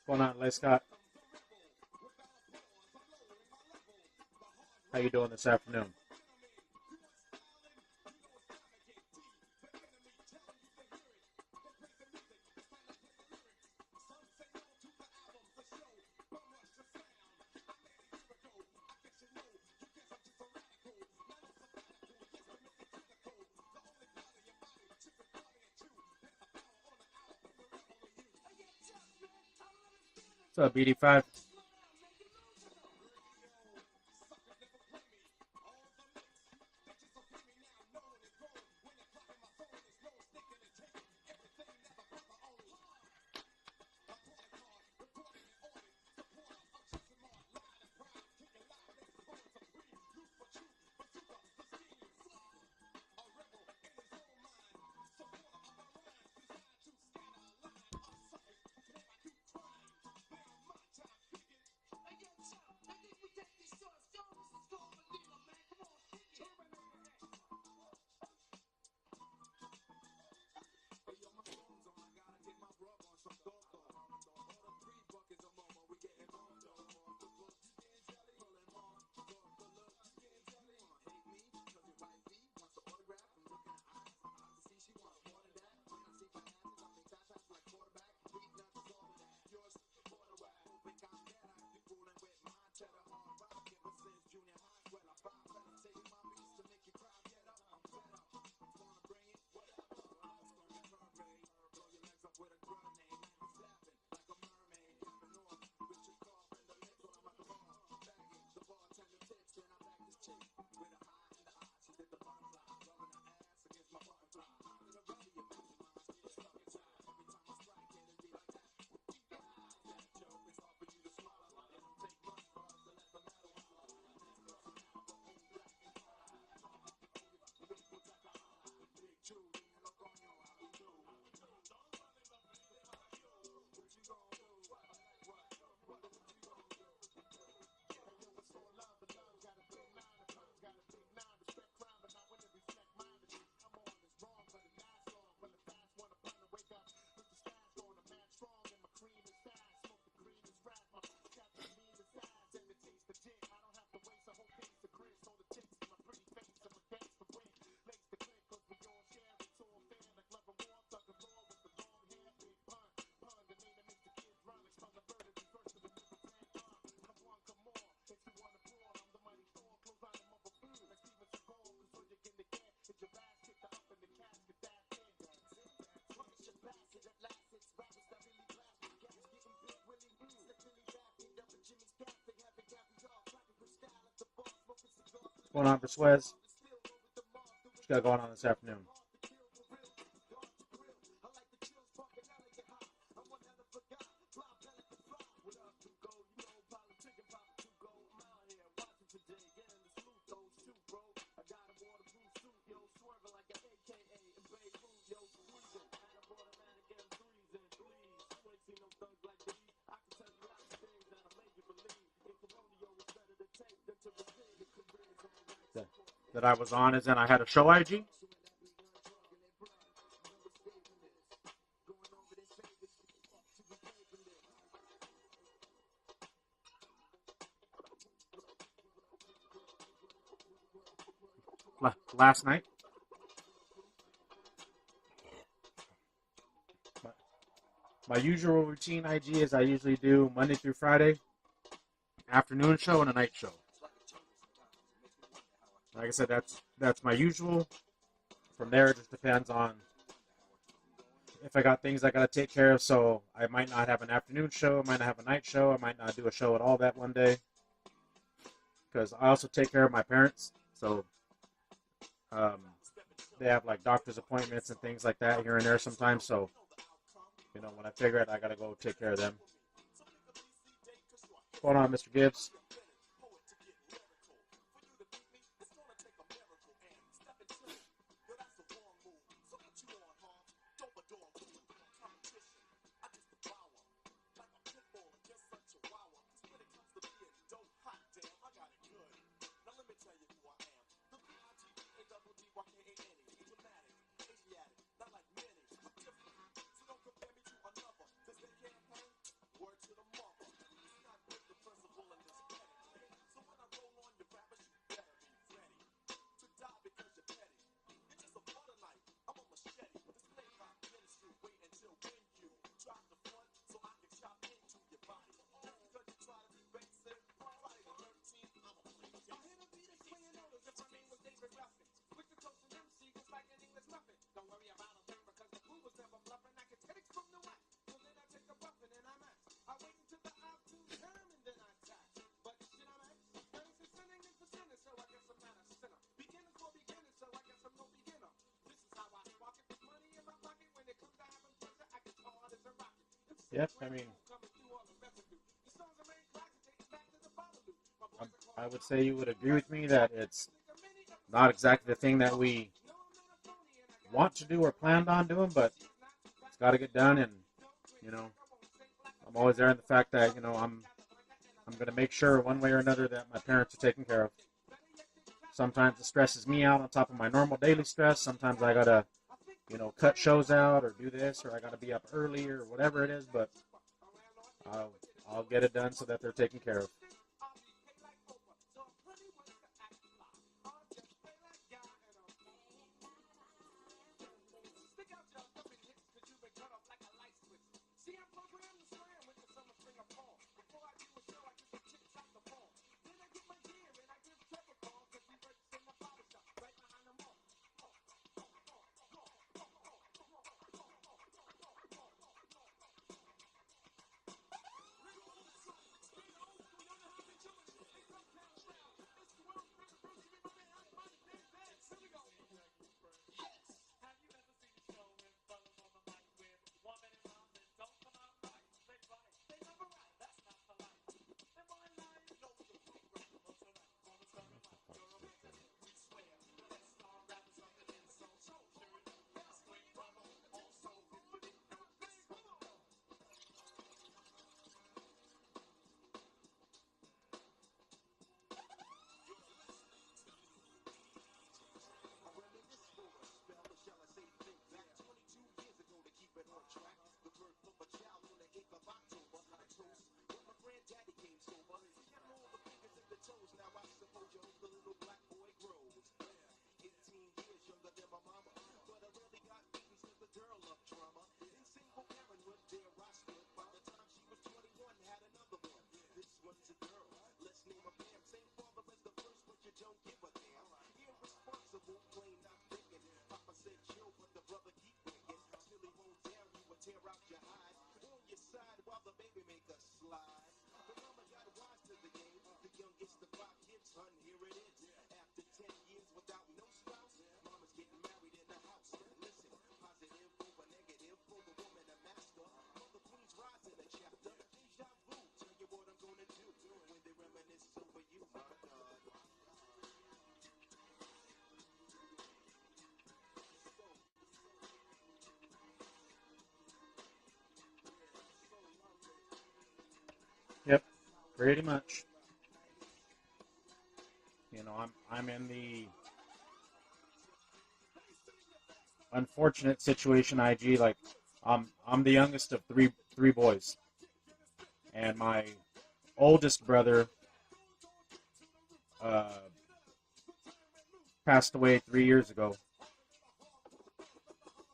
What's going on, Les Scott? How you doing this afternoon? What's up, BD5? going on for Suez? What you got going on this afternoon? That I was on is in I had a show IG. Last night. My usual routine IG is I usually do Monday through Friday, afternoon show and a night show. Like I said, that's my usual. From there, it just depends on if I got things I got to take care of. So I might not have an afternoon show, I might not have a night show, I might not do a show at all that one day. Because I also take care of my parents, so they have like doctor's appointments and things like that here and there sometimes. So when I figure it, I gotta go take care of them. What's going on, Mr. Gibbs? Yep, I would say you would agree with me that it's not exactly the thing that we want to do or planned on doing, but it's got to get done. And I'm always there in the fact that I'm going to make sure one way or another that my parents are taken care of. Sometimes it stresses me out on top of my normal daily stress. Sometimes I gotta cut shows out or do this, or I gotta be up early or whatever it is. But I'll get it done so that they're taken care of. Pretty much. You know, I'm in the unfortunate situation, IG. Like, I'm the youngest of three boys, and my oldest brother uh, passed away 3 years ago,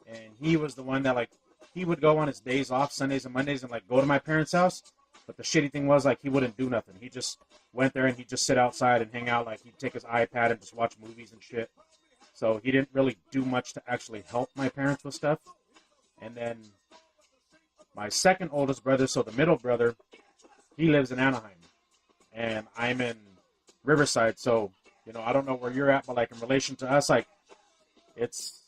and he was the one that, like, he would go on his days off, Sundays and Mondays, and like go to my parents' house. But the shitty thing was, like, he wouldn't do nothing. He just went there and he'd just sit outside and hang out. Like, he'd take his iPad and just watch movies and shit. So he didn't really do much to actually help my parents with stuff. And then my second oldest brother, so the middle brother, he lives in Anaheim, and I'm in Riverside. So, you know, I don't know where you're at, but like in relation to us, like it's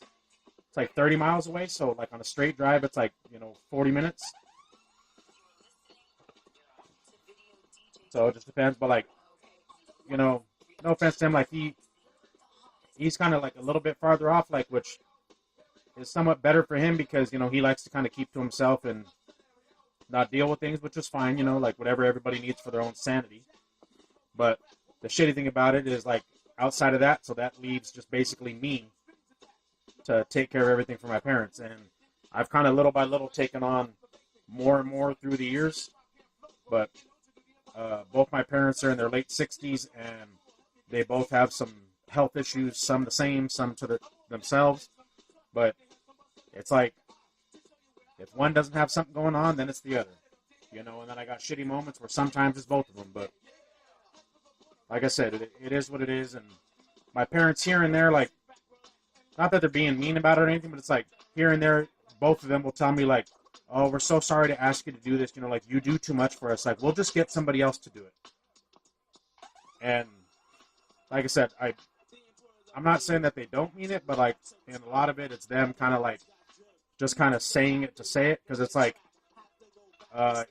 like 30 miles away. So like on a straight drive, it's like, you know, 40 minutes. So it just depends. But like, you know, no offense to him, like he's kind of like a little bit farther off, like, which is somewhat better for him because, you know, he likes to kind of keep to himself and not deal with things, which is fine, you know, like whatever everybody needs for their own sanity. But the shitty thing about it is, like, outside of that, so that leaves just basically me to take care of everything for my parents. And I've kind of little by little taken on more and more through the years. But both my parents are in their late 60s, and they both have some health issues, some the same, some to themselves. But it's like, if one doesn't have something going on, then it's the other. You know, and then I got shitty moments where sometimes it's both of them. But like I said, it is what it is. And my parents here and there, like, not that they're being mean about it or anything, but it's like here and there, both of them will tell me, like, oh, we're so sorry to ask you to do this. You know, like, you do too much for us. Like, we'll just get somebody else to do it. And like I said, I'm not saying that they don't mean it, but like in a lot of it, it's them kind of like just kind of saying it to say it, because it's like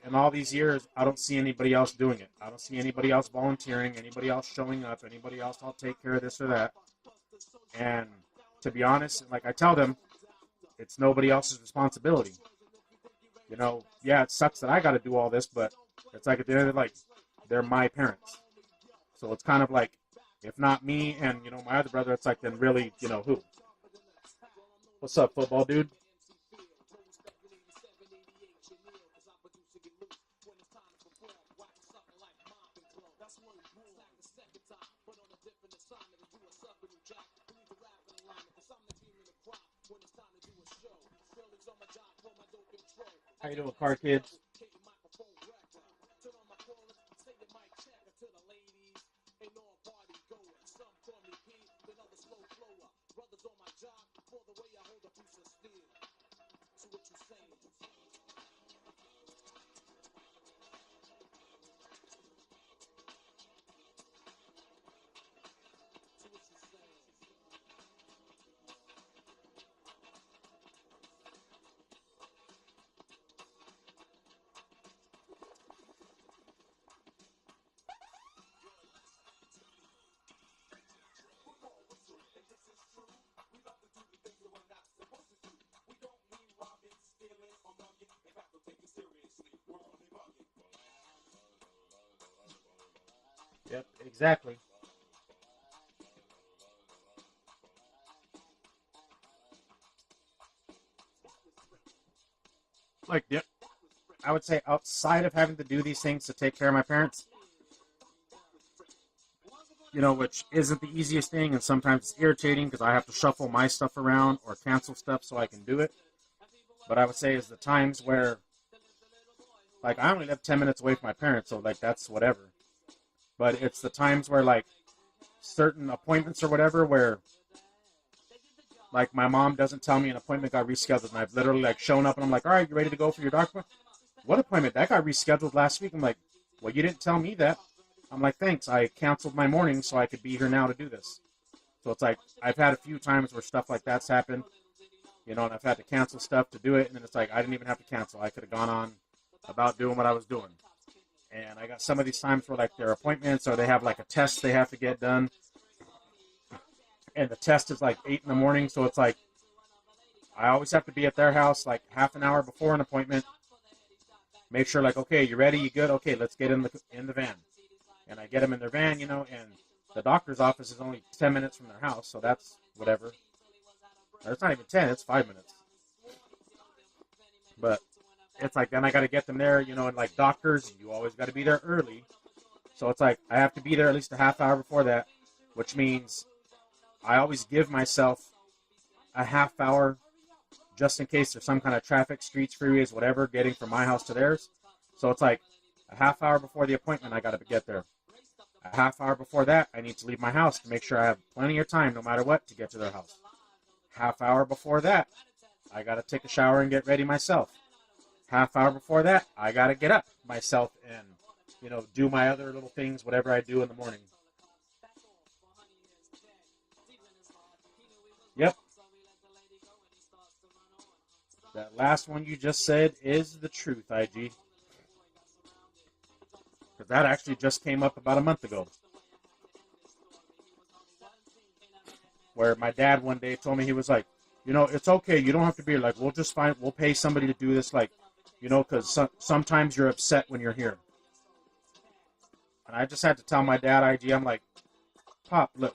in all these years, I don't see anybody else doing it. I don't see anybody else volunteering, anybody else showing up, anybody else, I'll take care of this or that. And to be honest, like I tell them, it's nobody else's responsibility. You know, yeah, it sucks that I got to do all this, but it's like at the end of it, like, they're my parents. So it's kind of like, if not me and, you know, my other brother, it's like, then really, you know, who? What's up, football dude? How you doing, car kids? Yep, exactly. Like, yep, I would say outside of having to do these things to take care of my parents, you know, which isn't the easiest thing, and sometimes it's irritating because I have to shuffle my stuff around or cancel stuff so I can do it. But I would say is the times where, like, I only live 10 minutes away from my parents, so, like, that's whatever. But it's the times where, like, certain appointments or whatever where, like, my mom doesn't tell me an appointment got rescheduled, and I've literally, like, shown up and I'm like, all right, you ready to go for your doctor? What appointment? That got rescheduled last week. I'm like, well, you didn't tell me that. I'm like, thanks. I canceled my morning so I could be here now to do this. So it's like, I've had a few times where stuff like that's happened, you know, and I've had to cancel stuff to do it, and then it's like, I didn't even have to cancel. I could have gone on about doing what I was doing. And I got some of these times where, like, their appointments, or they have, like, a test they have to get done, and the test is, like, 8 in the morning, so it's like, I always have to be at their house, like, half an hour before an appointment, make sure, like, okay, you ready? You good? Okay, let's get in the van. And I get them in their van, and the doctor's office is only 10 minutes from their house, so that's whatever. Or it's not even 10, it's 5 minutes. But it's like, then I got to get them there, and like doctors, you always got to be there early. So it's like, I have to be there at least a half hour before that, which means I always give myself a half hour just in case there's some kind of traffic, streets, freeways, whatever, getting from my house to theirs. So it's like a half hour before the appointment, I got to get there. A half hour before that, I need to leave my house to make sure I have plenty of time, no matter what, to get to their house. Half hour before that, I got to take a shower and get ready myself. Half hour before that, I got to get up myself and, do my other little things, whatever I do in the morning. Yep. That last one you just said is the truth, IG. Because that actually just came up about a month ago. Where my dad one day told me, he was like, it's okay. You don't have to be like, we'll pay somebody to do this. Like, because sometimes you're upset when you're here. And I just had to tell my dad, IG, I'm like, Pop, look,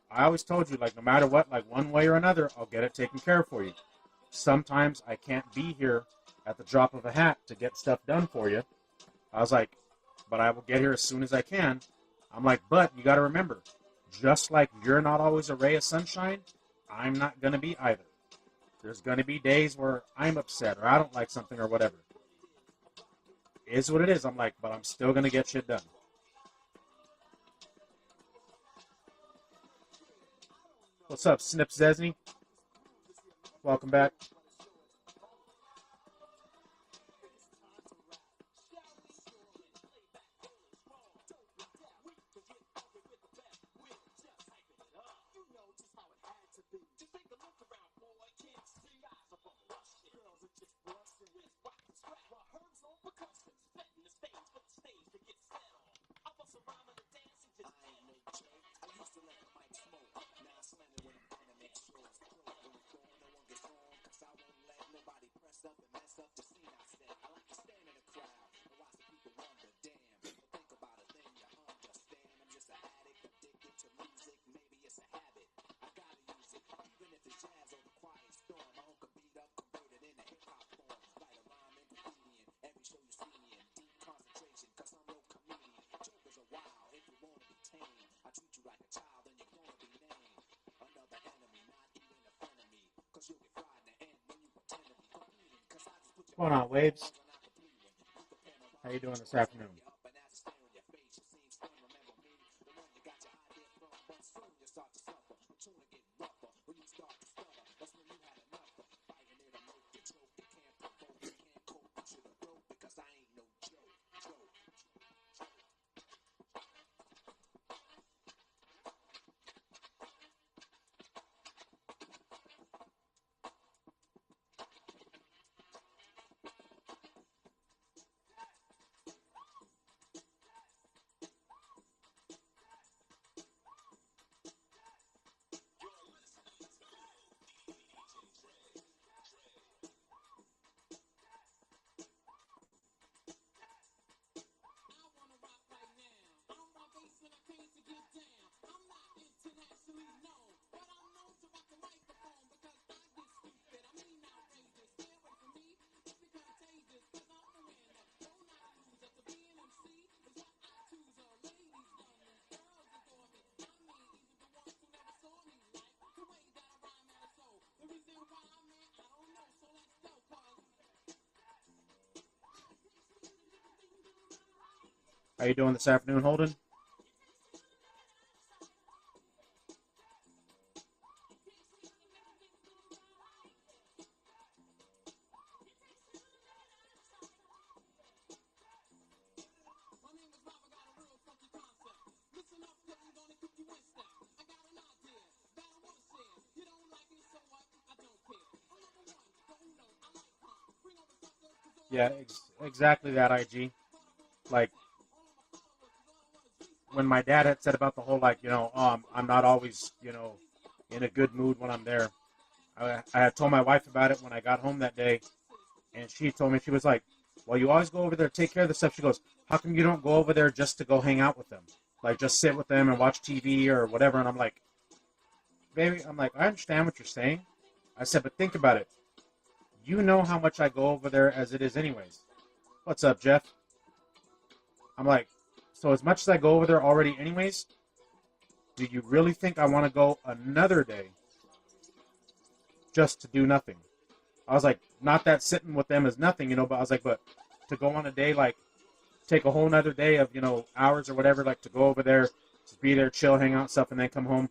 I always told you, like, no matter what, like, one way or another, I'll get it taken care of for you. Sometimes I can't be here at the drop of a hat to get stuff done for you. I was like, but I will get here as soon as I can. I'm like, but you got to remember, just like you're not always a ray of sunshine, I'm not going to be either. There's going to be days where I'm upset or I don't like something or whatever. It is what it is. I'm like, but I'm still going to get shit done. What's up, Snip Zesny? Welcome back. What's going on, Waves? How you doing this afternoon? How you doing this afternoon, Holden? Yeah, exactly that, IG. Like, when my dad had said about the whole, like, I'm not always, in a good mood when I'm there. I had told my wife about it when I got home that day, and she told me, she was like, well, you always go over there to take care of the stuff. She goes, how come you don't go over there just to go hang out with them? Like, just sit with them and watch TV or whatever. And I'm like, baby, I'm like, I understand what you're saying. I said, but think about it. You know how much I go over there as it is anyways. What's up, Jeff? I'm like, so as much as I go over there already anyways, do you really think I want to go another day just to do nothing? I was like, not that sitting with them is nothing, you know, but I was like, but to go on a day, like, take a whole nother day of, you know, hours or whatever, like, to go over there, to be there, chill, hang out and stuff, and then come home.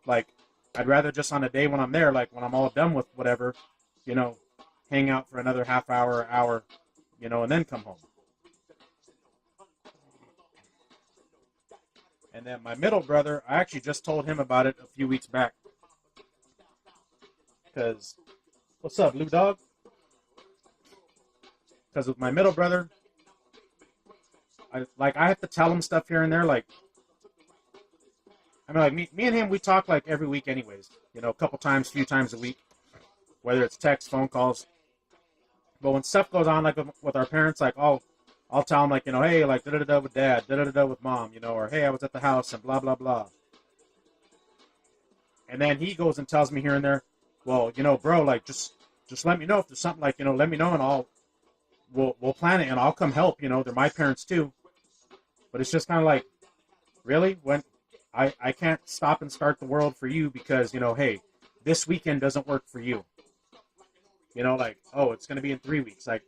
Like, I'd rather just on a day when I'm there, like, when I'm all done with whatever, you know, hang out for another half hour, hour, you know, and then come home. And then my middle brother, I actually just told him about it a few weeks back. Because, what's up, Blue Dog? Because with my middle brother, I have to tell him stuff here and there. Like, I mean, like, me and him, we talk, like, every week anyways. You know, a couple times, few times a week. Whether it's text, phone calls. But when stuff goes on, like, with our parents, like, I'll tell him, like, you know, hey, like, da-da-da-da with dad, da-da-da-da with mom, you know, or, hey, I was at the house and blah, blah, blah. And then he goes and tells me here and there, well, you know, bro, like, just let me know if there's something, like, you know, let me know and we'll plan it and I'll come help, you know, they're my parents too. But it's just kind of like, really? When I can't stop and start the world for you because, you know, hey, this weekend doesn't work for you. You know, like, oh, it's going to be in 3 weeks. Like,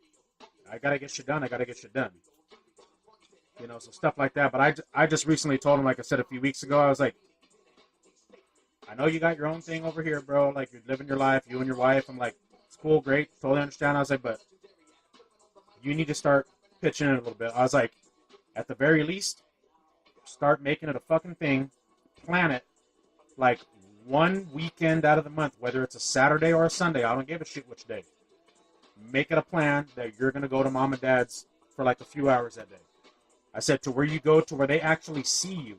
I got to get shit done. You know, so stuff like that. But I just recently told him, like I said a few weeks ago, I was like, I know you got your own thing over here, bro. Like, you're living your life, you and your wife. I'm like, it's cool, great, totally understand. I was like, but you need to start pitching in a little bit. I was like, at the very least, start making it a fucking thing. Plan it, like, one weekend out of the month, whether it's a Saturday or a Sunday. I don't give a shit which day. Make it a plan that you're going to go to mom and dad's for like a few hours that day. I said to where you go to where they actually see you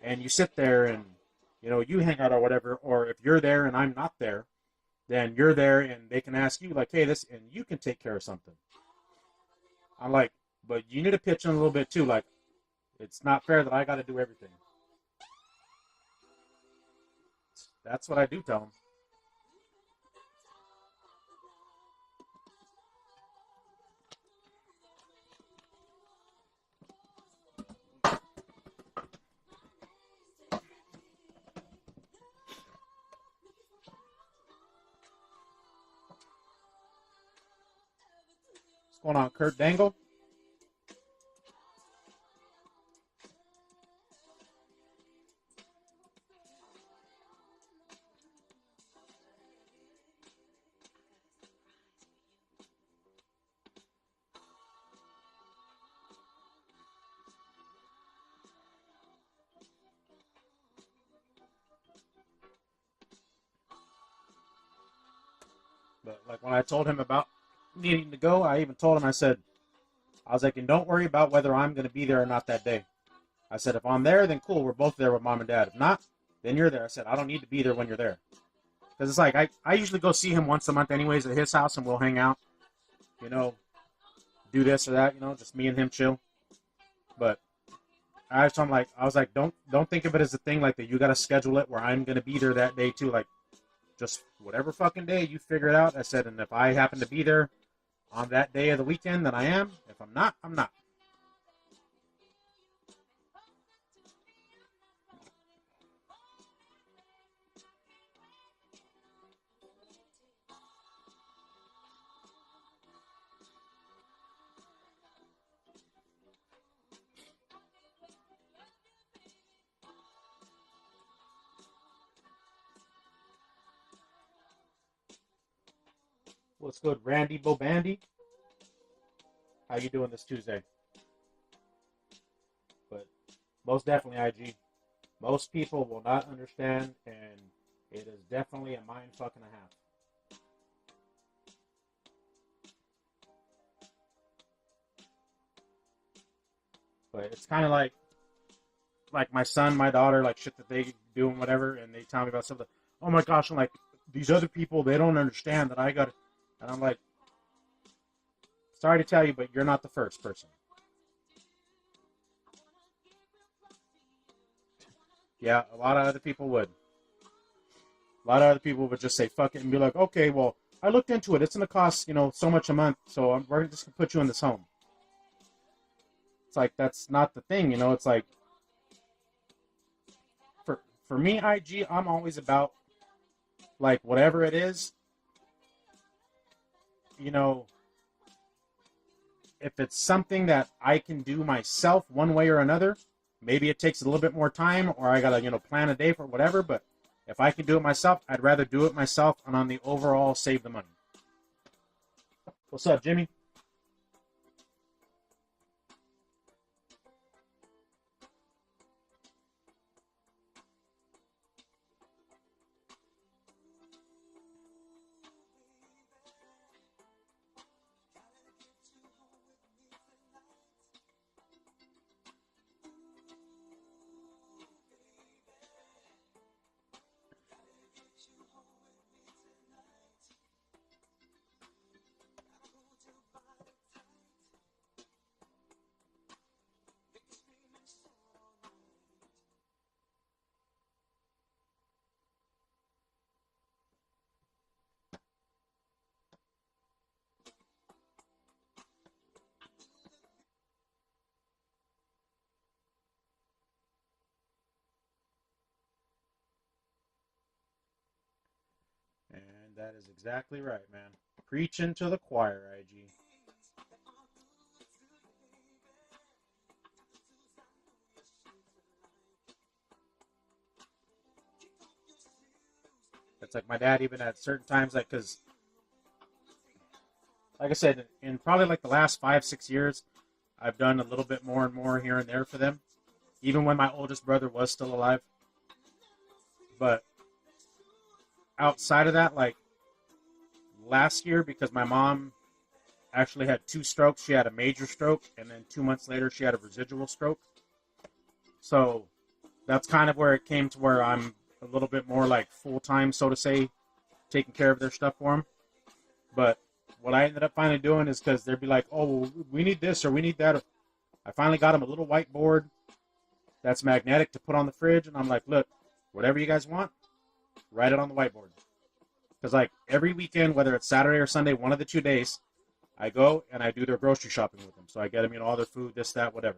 and you sit there and, you know, you hang out or whatever. Or if you're there and I'm not there, then you're there and they can ask you like, hey, this, and you can take care of something. I'm like, but you need to pitch in a little bit too. Like, it's not fair that I got to do everything. That's what I do tell them. What's going on, Kurt Dangle? But like when I told him about needing to go, I even told him, I was like, and don't worry about whether I'm going to be there or not that day. I said, if I'm there, then cool, we're both there with mom and dad. If not, then you're there. I said, I don't need to be there when you're there. Because it's like, I usually go see him once a month anyways at his house and we'll hang out, you know, do this or that, you know, just me and him chill. But I was like, don't think of it as a thing like that. You got to schedule it where I'm going to be there that day too. Like, just whatever fucking day you figure it out. I said, and if I happen to be there on that day of the weekend, then I am. If I'm not, I'm not. What's good, Randy Bobandy? How you doing this Tuesday? But most definitely IG. Most people will not understand, and it is definitely a mind fuck and a half. But it's kind of like my son, my daughter, like shit that they do and whatever, and they tell me about something. Oh my gosh, I'm like, these other people, they don't understand that I got. And I'm like, sorry to tell you, but you're not the first person. Yeah, a lot of other people would. A lot of other people would just say fuck it and be like, okay, well, I looked into it. It's going to cost, so much a month, so we're just going to put you in this home. It's like, that's not the thing, It's like, for me, IG, I'm always about, like, whatever it is, if it's something that I can do myself one way or another, maybe it takes a little bit more time or I got to, plan a day for whatever, but if I can do it myself, I'd rather do it myself and on the overall save the money. What's up, Jimmy? And that is exactly right, man. Preaching to the choir, IG. It's like my dad, even at certain times, like, because, like I said, in probably like the last 5-6 years, I've done a little bit more and more here and there for them, even when my oldest brother was still alive. But outside of that, like last year, because my mom actually had 2 strokes, she had a major stroke, and then 2 months later, she had a residual stroke. So that's kind of where it came to where I'm a little bit more like full-time, so to say, taking care of their stuff for them. But what I ended up finally doing is because they'd be like, oh, well, we need this or we need that. I finally got them a little whiteboard that's magnetic to put on the fridge. And I'm like, look, whatever you guys want, write it on the whiteboard. Because like every weekend, whether it's Saturday or Sunday, one of the 2 days, I go and I do their grocery shopping with them. So I get them, all their food, this, that, whatever.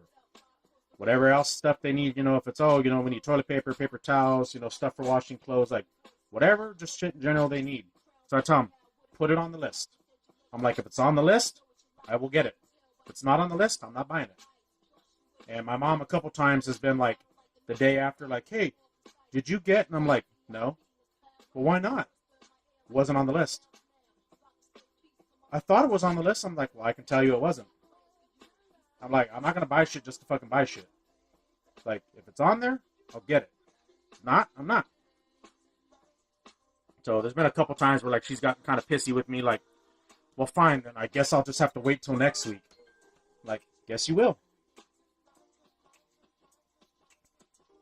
Whatever else stuff they need, if it's, we need toilet paper, paper towels, stuff for washing clothes, like whatever, just shit in general they need. So I tell them, put it on the list. I'm like, if it's on the list, I will get it. If it's not on the list, I'm not buying it. And my mom a couple times has been like, the day after, like, hey, did you get? And I'm like, no. Well, why not? It wasn't on the list. I thought it was on the list. I'm like, well, I can tell you it wasn't. I'm like, I'm not going to buy shit just to fucking buy shit. Like, if it's on there, I'll get it. If not, I'm not. So there's been a couple times where, like, she's gotten kind of pissy with me, like, well, fine, then I guess I'll just have to wait till next week. Like, guess you will.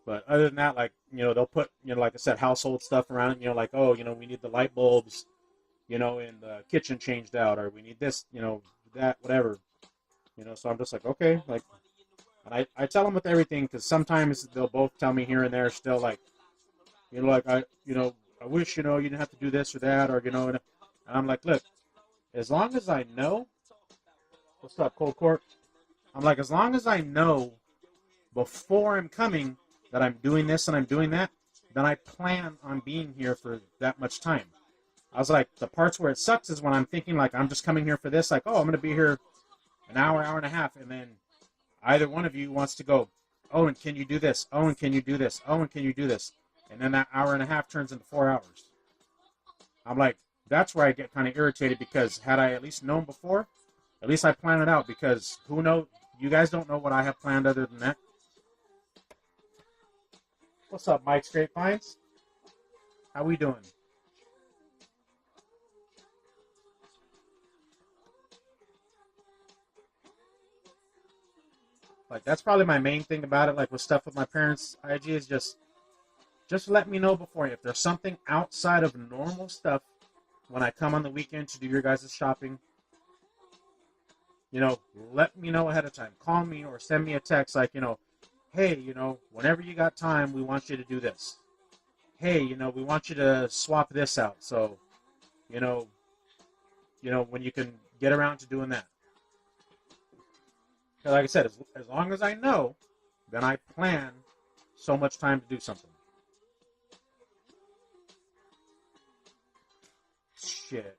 But other than that, like, they'll put, like I said, household stuff around it, like, oh, we need the light bulbs, in the kitchen changed out, or we need this, that, whatever. So I'm just like, okay, like, and I tell them with everything, because sometimes they'll both tell me here and there still, like, like, I wish, you didn't have to do this or that, or, and I'm like, look, as long as I know, what's up, Cold Court? I'm like, as long as I know before I'm coming that I'm doing this and I'm doing that, then I plan on being here for that much time. I was like, the parts where it sucks is when I'm thinking, like, I'm just coming here for this, like, oh, I'm going to be here an hour, hour and a half, and then either one of you wants to go, oh, and can you do this? Oh, and can you do this? Oh, and can you do this? And then that hour and a half turns into 4 hours. I'm like, that's where I get kind of irritated, because had I at least known before, at least I plan it out, because who knows? You guys don't know what I have planned other than that. What's up, Mike Straight Pines? How we doing? Like, that's probably my main thing about it, like with stuff with my parents' IG, is just let me know before. If there's something outside of normal stuff when I come on the weekend to do your guys' shopping, let me know ahead of time. Call me or send me a text like, hey, whenever you got time, we want you to do this. Hey, we want you to swap this out. So, you know, when you can get around to doing that. Like I said, as long as I know, then I plan so much time to do something. Shit.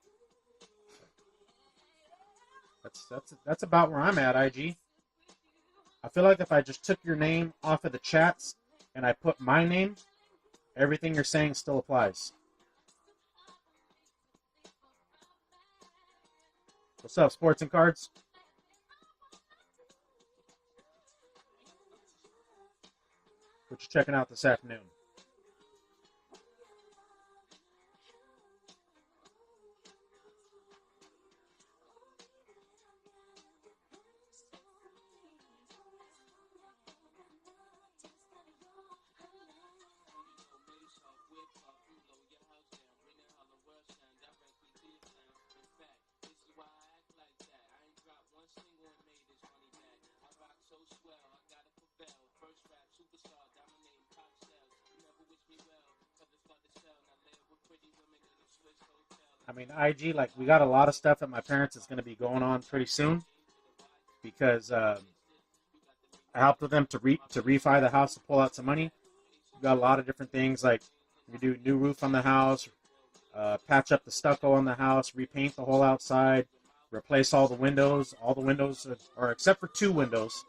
That's about where I'm at, IG. I feel like if I just took your name off of the chats and I put my name, everything you're saying still applies. What's up, Sports and Cards? What you checking out this afternoon? I mean, IG, like, we got a lot of stuff at my parents' that's going to be going on pretty soon because I helped with them to refi the house to pull out some money. We got a lot of different things, like we do new roof on the house, patch up the stucco on the house, repaint the whole outside, replace all the windows. All the windows, or except for 2 windows,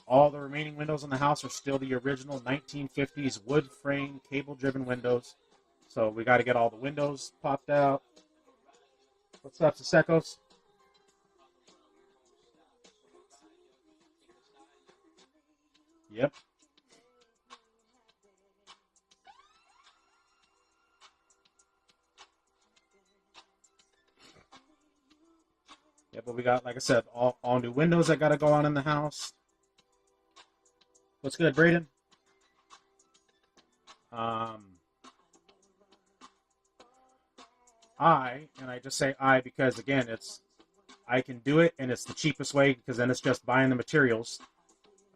all the remaining windows in the house are still the original 1950s wood frame, cable-driven windows. So we got to get all the windows popped out. What's up, Sesecos? Yep. Yeah, but we got, like I said, all new windows that got to go on in the house. What's good, Braden? And I just say I because, again, I can do it, and it's the cheapest way because then it's just buying the materials.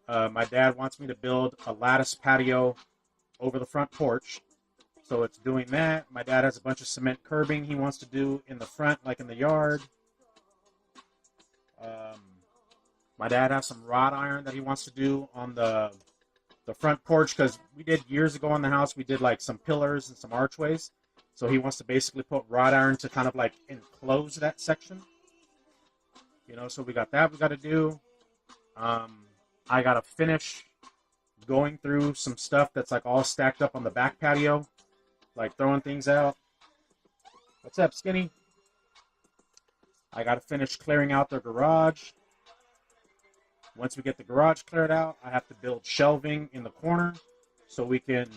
My dad wants me to build a lattice patio over the front porch. So it's doing that. My dad has a bunch of cement curbing he wants to do in the front, like in the yard. My dad has some wrought iron that he wants to do on the front porch because we did years ago in the house, we did like some pillars and some archways. So he wants to basically put wrought iron to kind of like enclose that section. So we got that we got to do. I got to finish going through some stuff that's like all stacked up on the back patio, like throwing things out. What's up, Skinny? I got to finish clearing out their garage. Once we get the garage cleared out, I have to build shelving in the corner so we can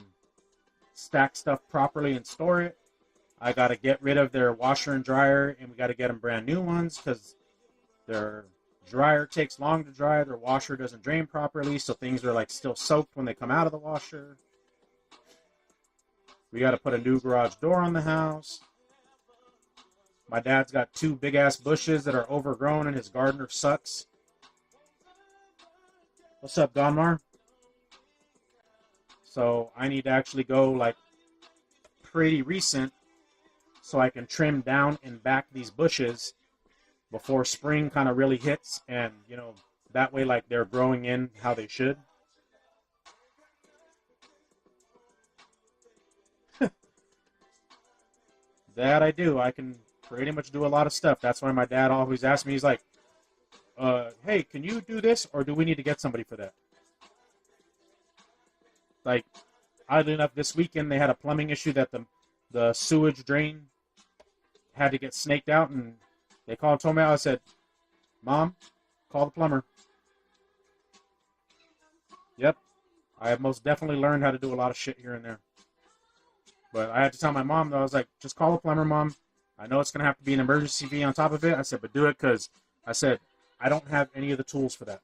stack stuff properly and store it. I got to get rid of their washer and dryer, and we got to get them brand new ones because their dryer takes long to dry. Their washer doesn't drain properly, so things are like still soaked when they come out of the washer. We got to put a new garage door on the house. My dad's got 2 big-ass bushes that are overgrown, and his gardener sucks. What's up, Donmar? So I need to actually go like pretty recent so I can trim down and back these bushes before spring kind of really hits, and that way like they're growing in how they should. That I do. I can pretty much do a lot of stuff. That's why my dad always asks me, he's like, hey, can you do this, or do we need to get somebody for that? Like, oddly enough, this weekend they had a plumbing issue that the sewage drain had to get snaked out, and they told me, I said, Mom, call the plumber. Yep, I have most definitely learned how to do a lot of shit here and there. But I had to tell my mom, though, I was like, just call the plumber, Mom. I know it's going to have to be an emergency fee on top of it. I said, but do it because I said, I don't have any of the tools for that.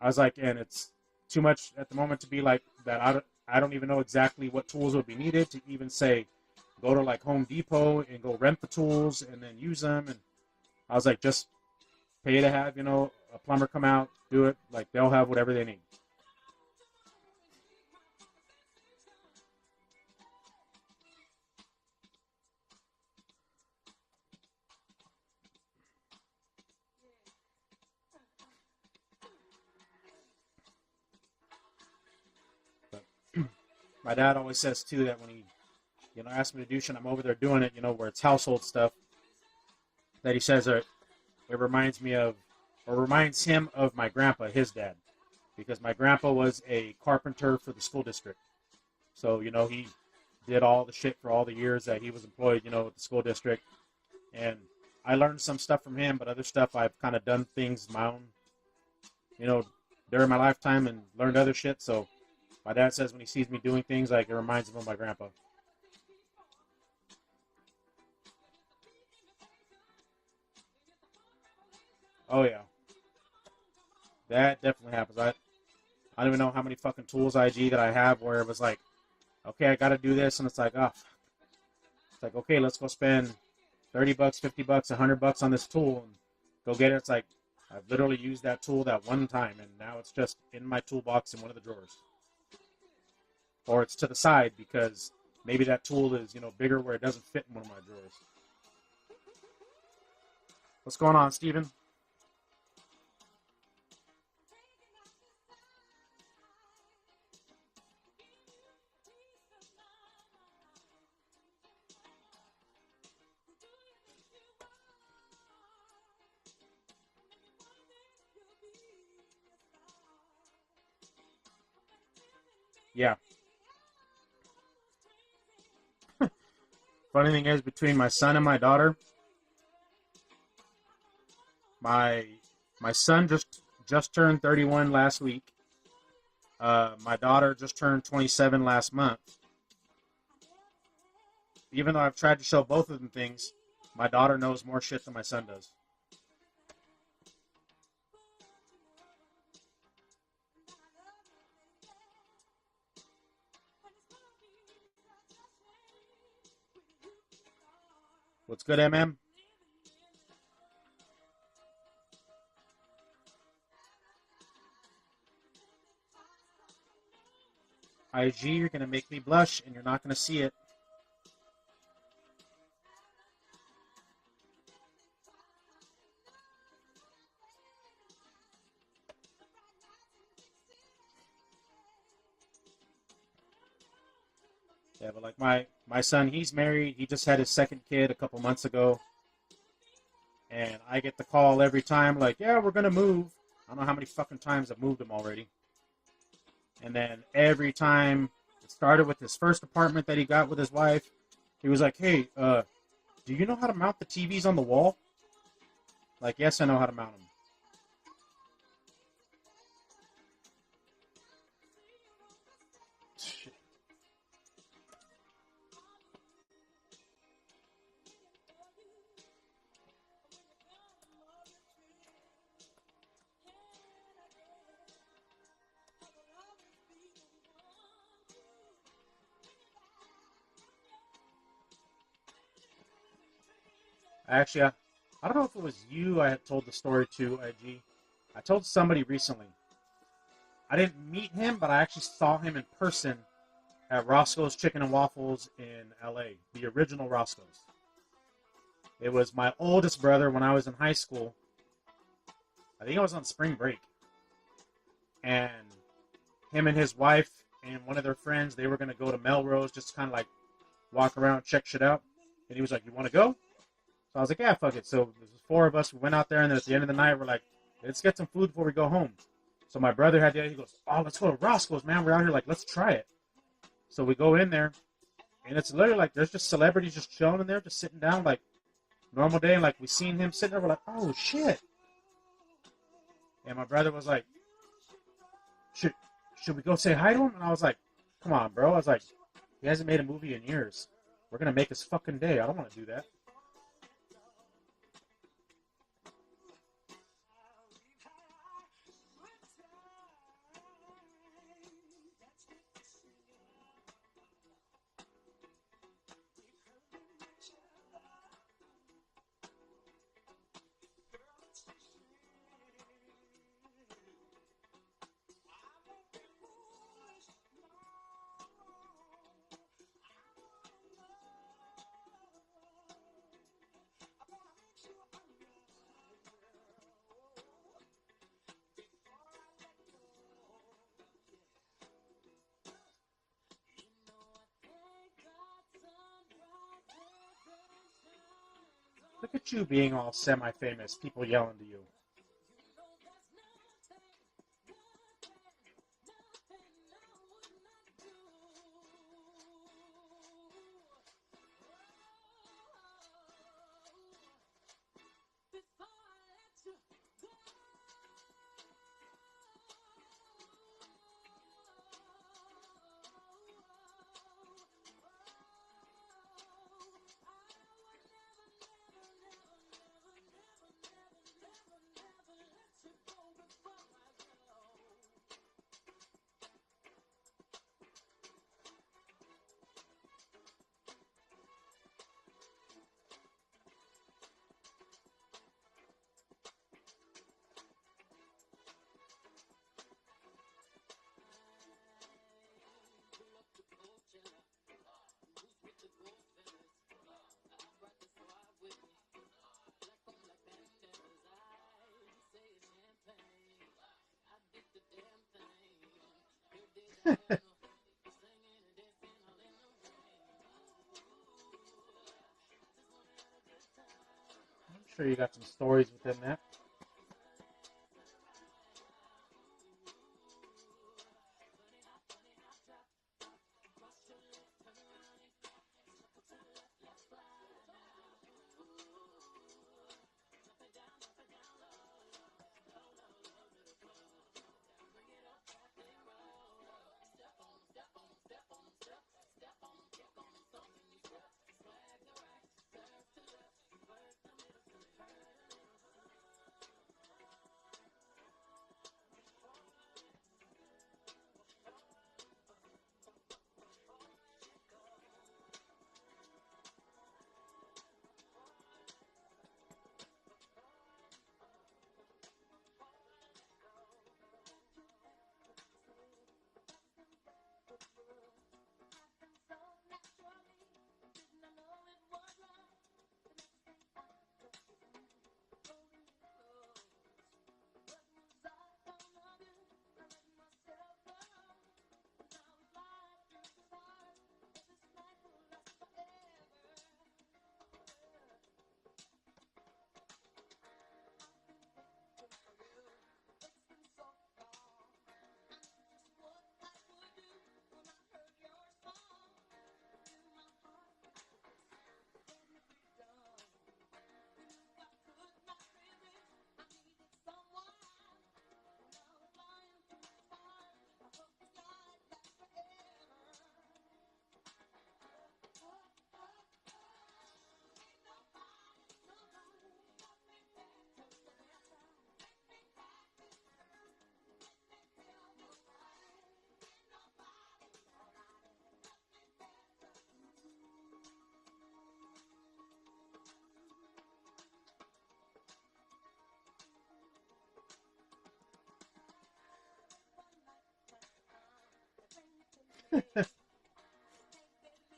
I was like, and it's too much at the moment to be like that. I don't even know exactly what tools would be needed to even say, go to like Home Depot and go rent the tools and then use them. And I was like, just pay to have, a plumber come out, do it. Like, they'll have whatever they need. But my dad always says, too, that when he, asks me to do shit, I'm over there doing it, where it's household stuff, that he says it reminds me of, or reminds him of my grandpa, his dad. Because my grandpa was a carpenter for the school district. So, he did all the shit for all the years that he was employed, at the school district. And I learned some stuff from him, but other stuff I've kind of done things my own, during my lifetime and learned other shit. So my dad says when he sees me doing things, like, it reminds him of my grandpa. Oh, yeah. That definitely happens. I don't even know how many fucking tools IG that I have where it was like, okay, I got to do this. And it's like, oh, it's like, okay, let's go spend $30, $50, $100 on this tool and go get it. It's like, I've literally used that tool that one time and now it's just in my toolbox in one of the drawers. Or it's to the side because maybe that tool is, bigger where it doesn't fit in one of my drawers. What's going on, Steven? Yeah. Funny thing is, between my son and my daughter, my son just turned 31 last week. My daughter just turned 27 last month. Even though I've tried to show both of them things, my daughter knows more shit than my son does. What's good, MM? IG, you're going to make me blush, and you're not going to see it. Yeah, but like my son, he's married. He just had his second kid a couple months ago. And I get the call every time, like, yeah, we're going to move. I don't know how many fucking times I've moved him already. And then every time, it started with his first apartment that he got with his wife. He was like, hey, do you know how to mount the TVs on the wall? Like, yes, I know how to mount them. Shit. Actually, I don't know if it was you I had told the story to, IG. I told somebody recently. I didn't meet him, but I actually saw him in person at Roscoe's Chicken and Waffles in LA, the original Roscoe's. It was my oldest brother when I was in high school. I think I was on spring break. And him and his wife and one of their friends, they were going to go to Melrose, just kind of like walk around, check shit out. And he was like, you want to go? So I was like, yeah, fuck it. So there was 4 of us. We went out there, and then at the end of the night, we're like, let's get some food before we go home. So my brother had the idea. He goes, oh, let's go to Roscoe's, man. We're out here, like, let's try it. So we go in there, and it's literally like there's just celebrities just chilling in there, just sitting down, like, normal day. And, like, we seen him sitting there. We're like, oh, shit. And my brother was like, should we go say hi to him? And I was like, come on, bro. I was like, he hasn't made a movie in years. We're going to make his fucking day. I don't want to do that. Look at you being all semi-famous. People yelling to you. I'm sure you got some stories within that.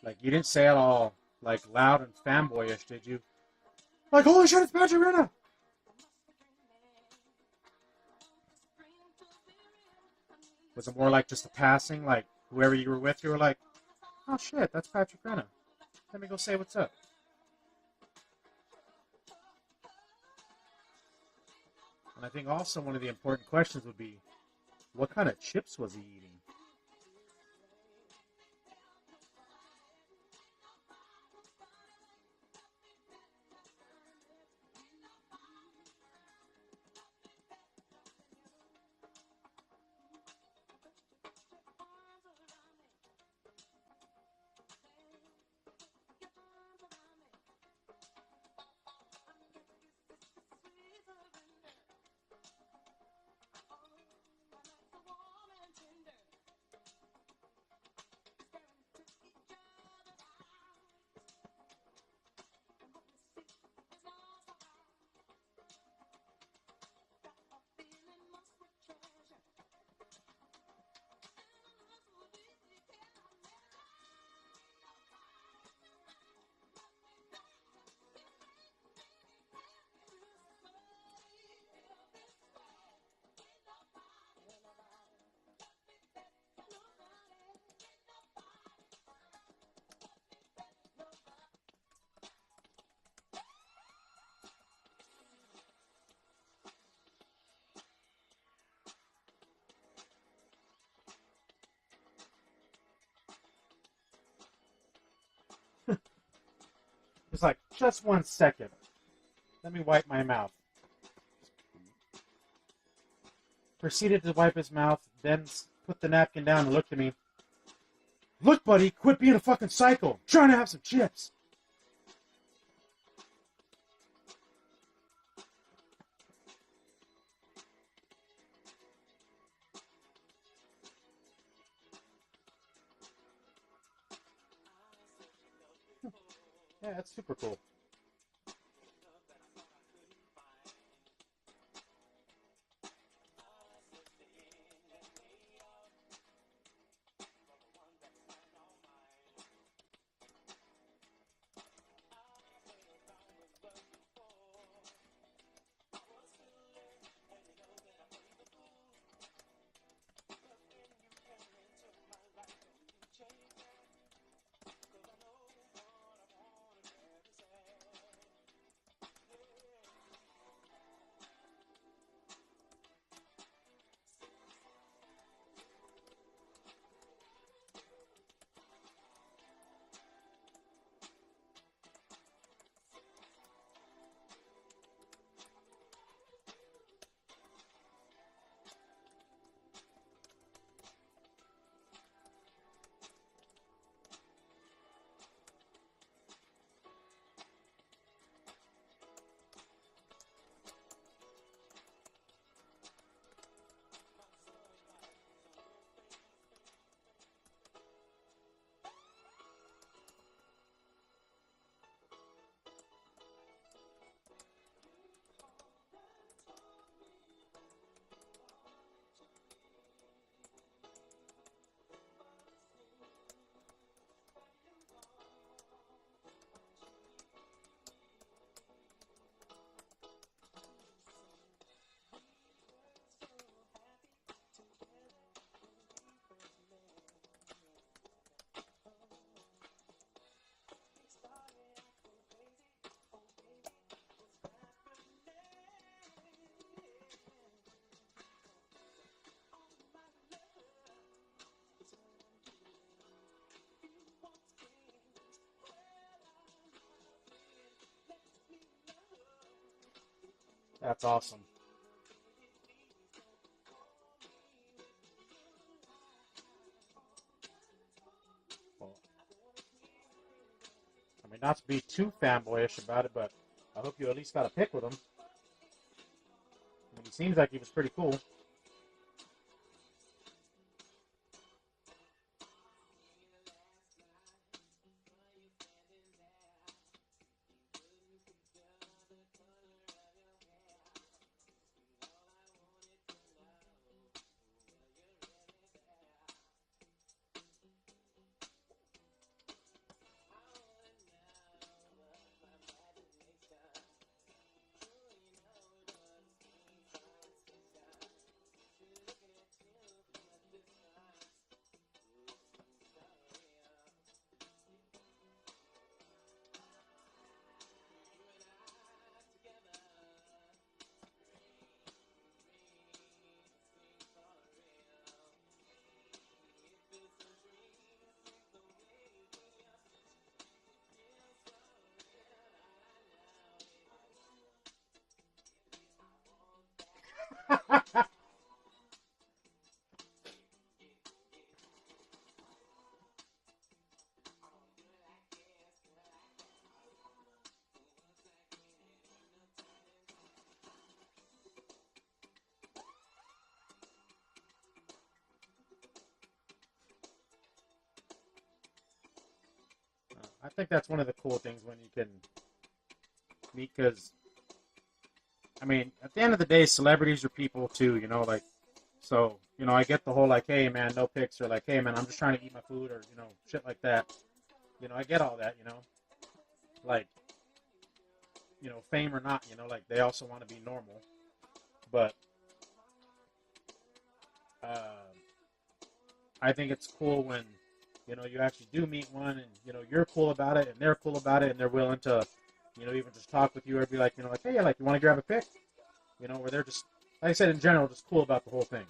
Like, you didn't say it all, like, loud and fanboyish, did you? Like, holy shit, it's Patrick Renna! Was it more like just a passing, like, whoever you were with, you were like, oh shit, that's Patrick Renna. Let me go say what's up. And I think also one of the important questions would be, what kind of chips was he eating? Just 1 second. Let me wipe my mouth. Proceeded to wipe his mouth, then put the napkin down and looked at me. Look, buddy, quit being a fucking psycho. I'm trying to have some chips. Yeah, that's super cool. That's awesome. Well, I mean, not to be too fanboyish about it, but I hope you at least got a pic with him. I mean, he seems like he was pretty cool. I think that's one of the cool things when you can meet, because, I mean, at the end of the day, celebrities are people too, you know, like, so, you know, I get the whole, like, hey, man, no pics, or like, hey, man, I'm just trying to eat my food, or, you know, shit like that. You know, I get all that, you know, like, you know, fame or not, you know, like, they also want to be normal, but, uh, I think it's cool when, you know, you actually do meet one, and, you know, you're cool about it, and they're cool about it, and they're willing to, you know, even just talk with you, or be like, you know, like, hey, like, you want to grab a pic? You know, where they're just, like I said, in general, just cool about the whole thing.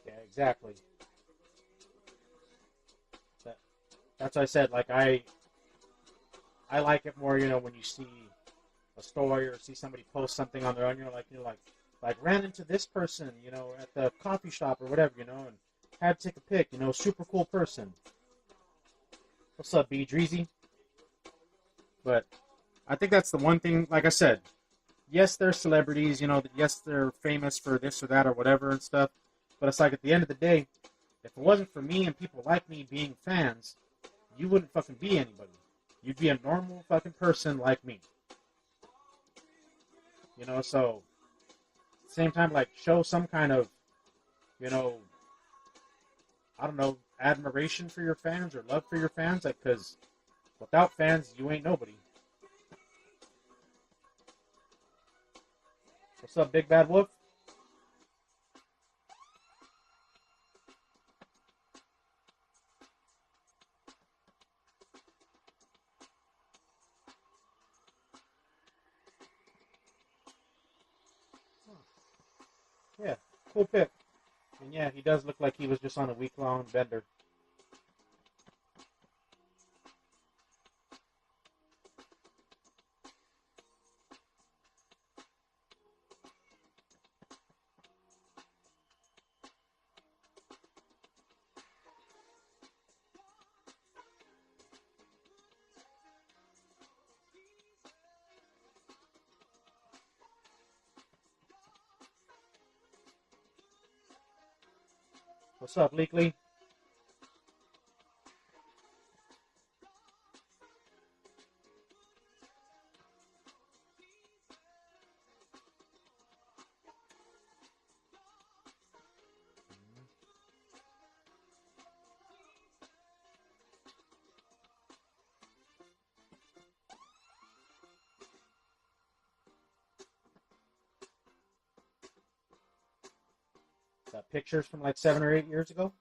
Yeah, exactly. That, that's what I said. Like I like it more, when you see a story or see somebody post something on their own, like ran into this person, at the coffee shop or whatever, and had to take a pic, super cool person. What's up, B Dreezy? But I think that's the one thing, like I said, yes, they're celebrities, yes, they're famous for this or that or whatever and stuff, but it's like at the end of the day, if it wasn't for me and people like me being fans, you wouldn't fucking be anybody. You'd be a normal fucking person like me. So at the same time, like, show some kind of, you know, I don't know, admiration for your fans or love for your fans, like, because without fans, you ain't nobody. What's up, Big Bad Wolf? Yeah, cool pick. And yeah, he does look like he was just on a week-long bender. What's up, Leakley? Got pictures from like 7 or 8 years ago.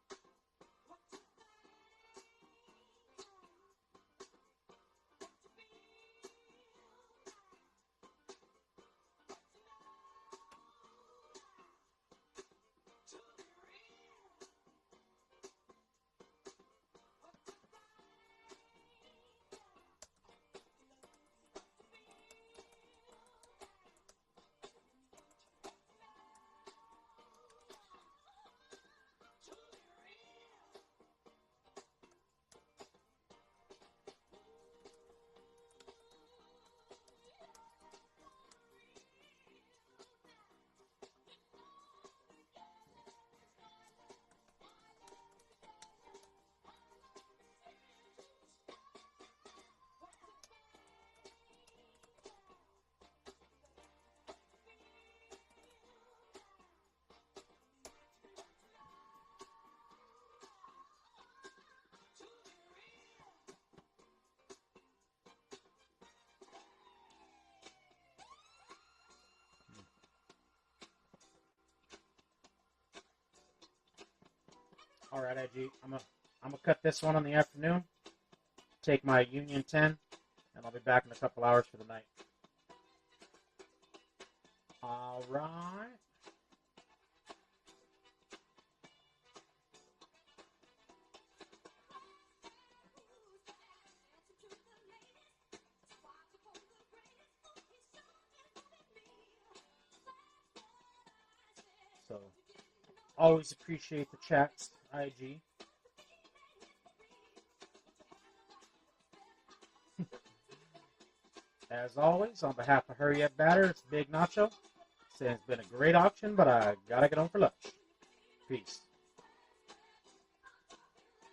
All right, IG. I'm gonna cut this one on the afternoon. Take my Union 10, and I'll be back in a couple hours for the night. All right. So, always appreciate the chats, IG. As always, on behalf of Hurry Up Batter, it's Big Nacho. Saying it's been a great auction, but I gotta get home for lunch. Peace.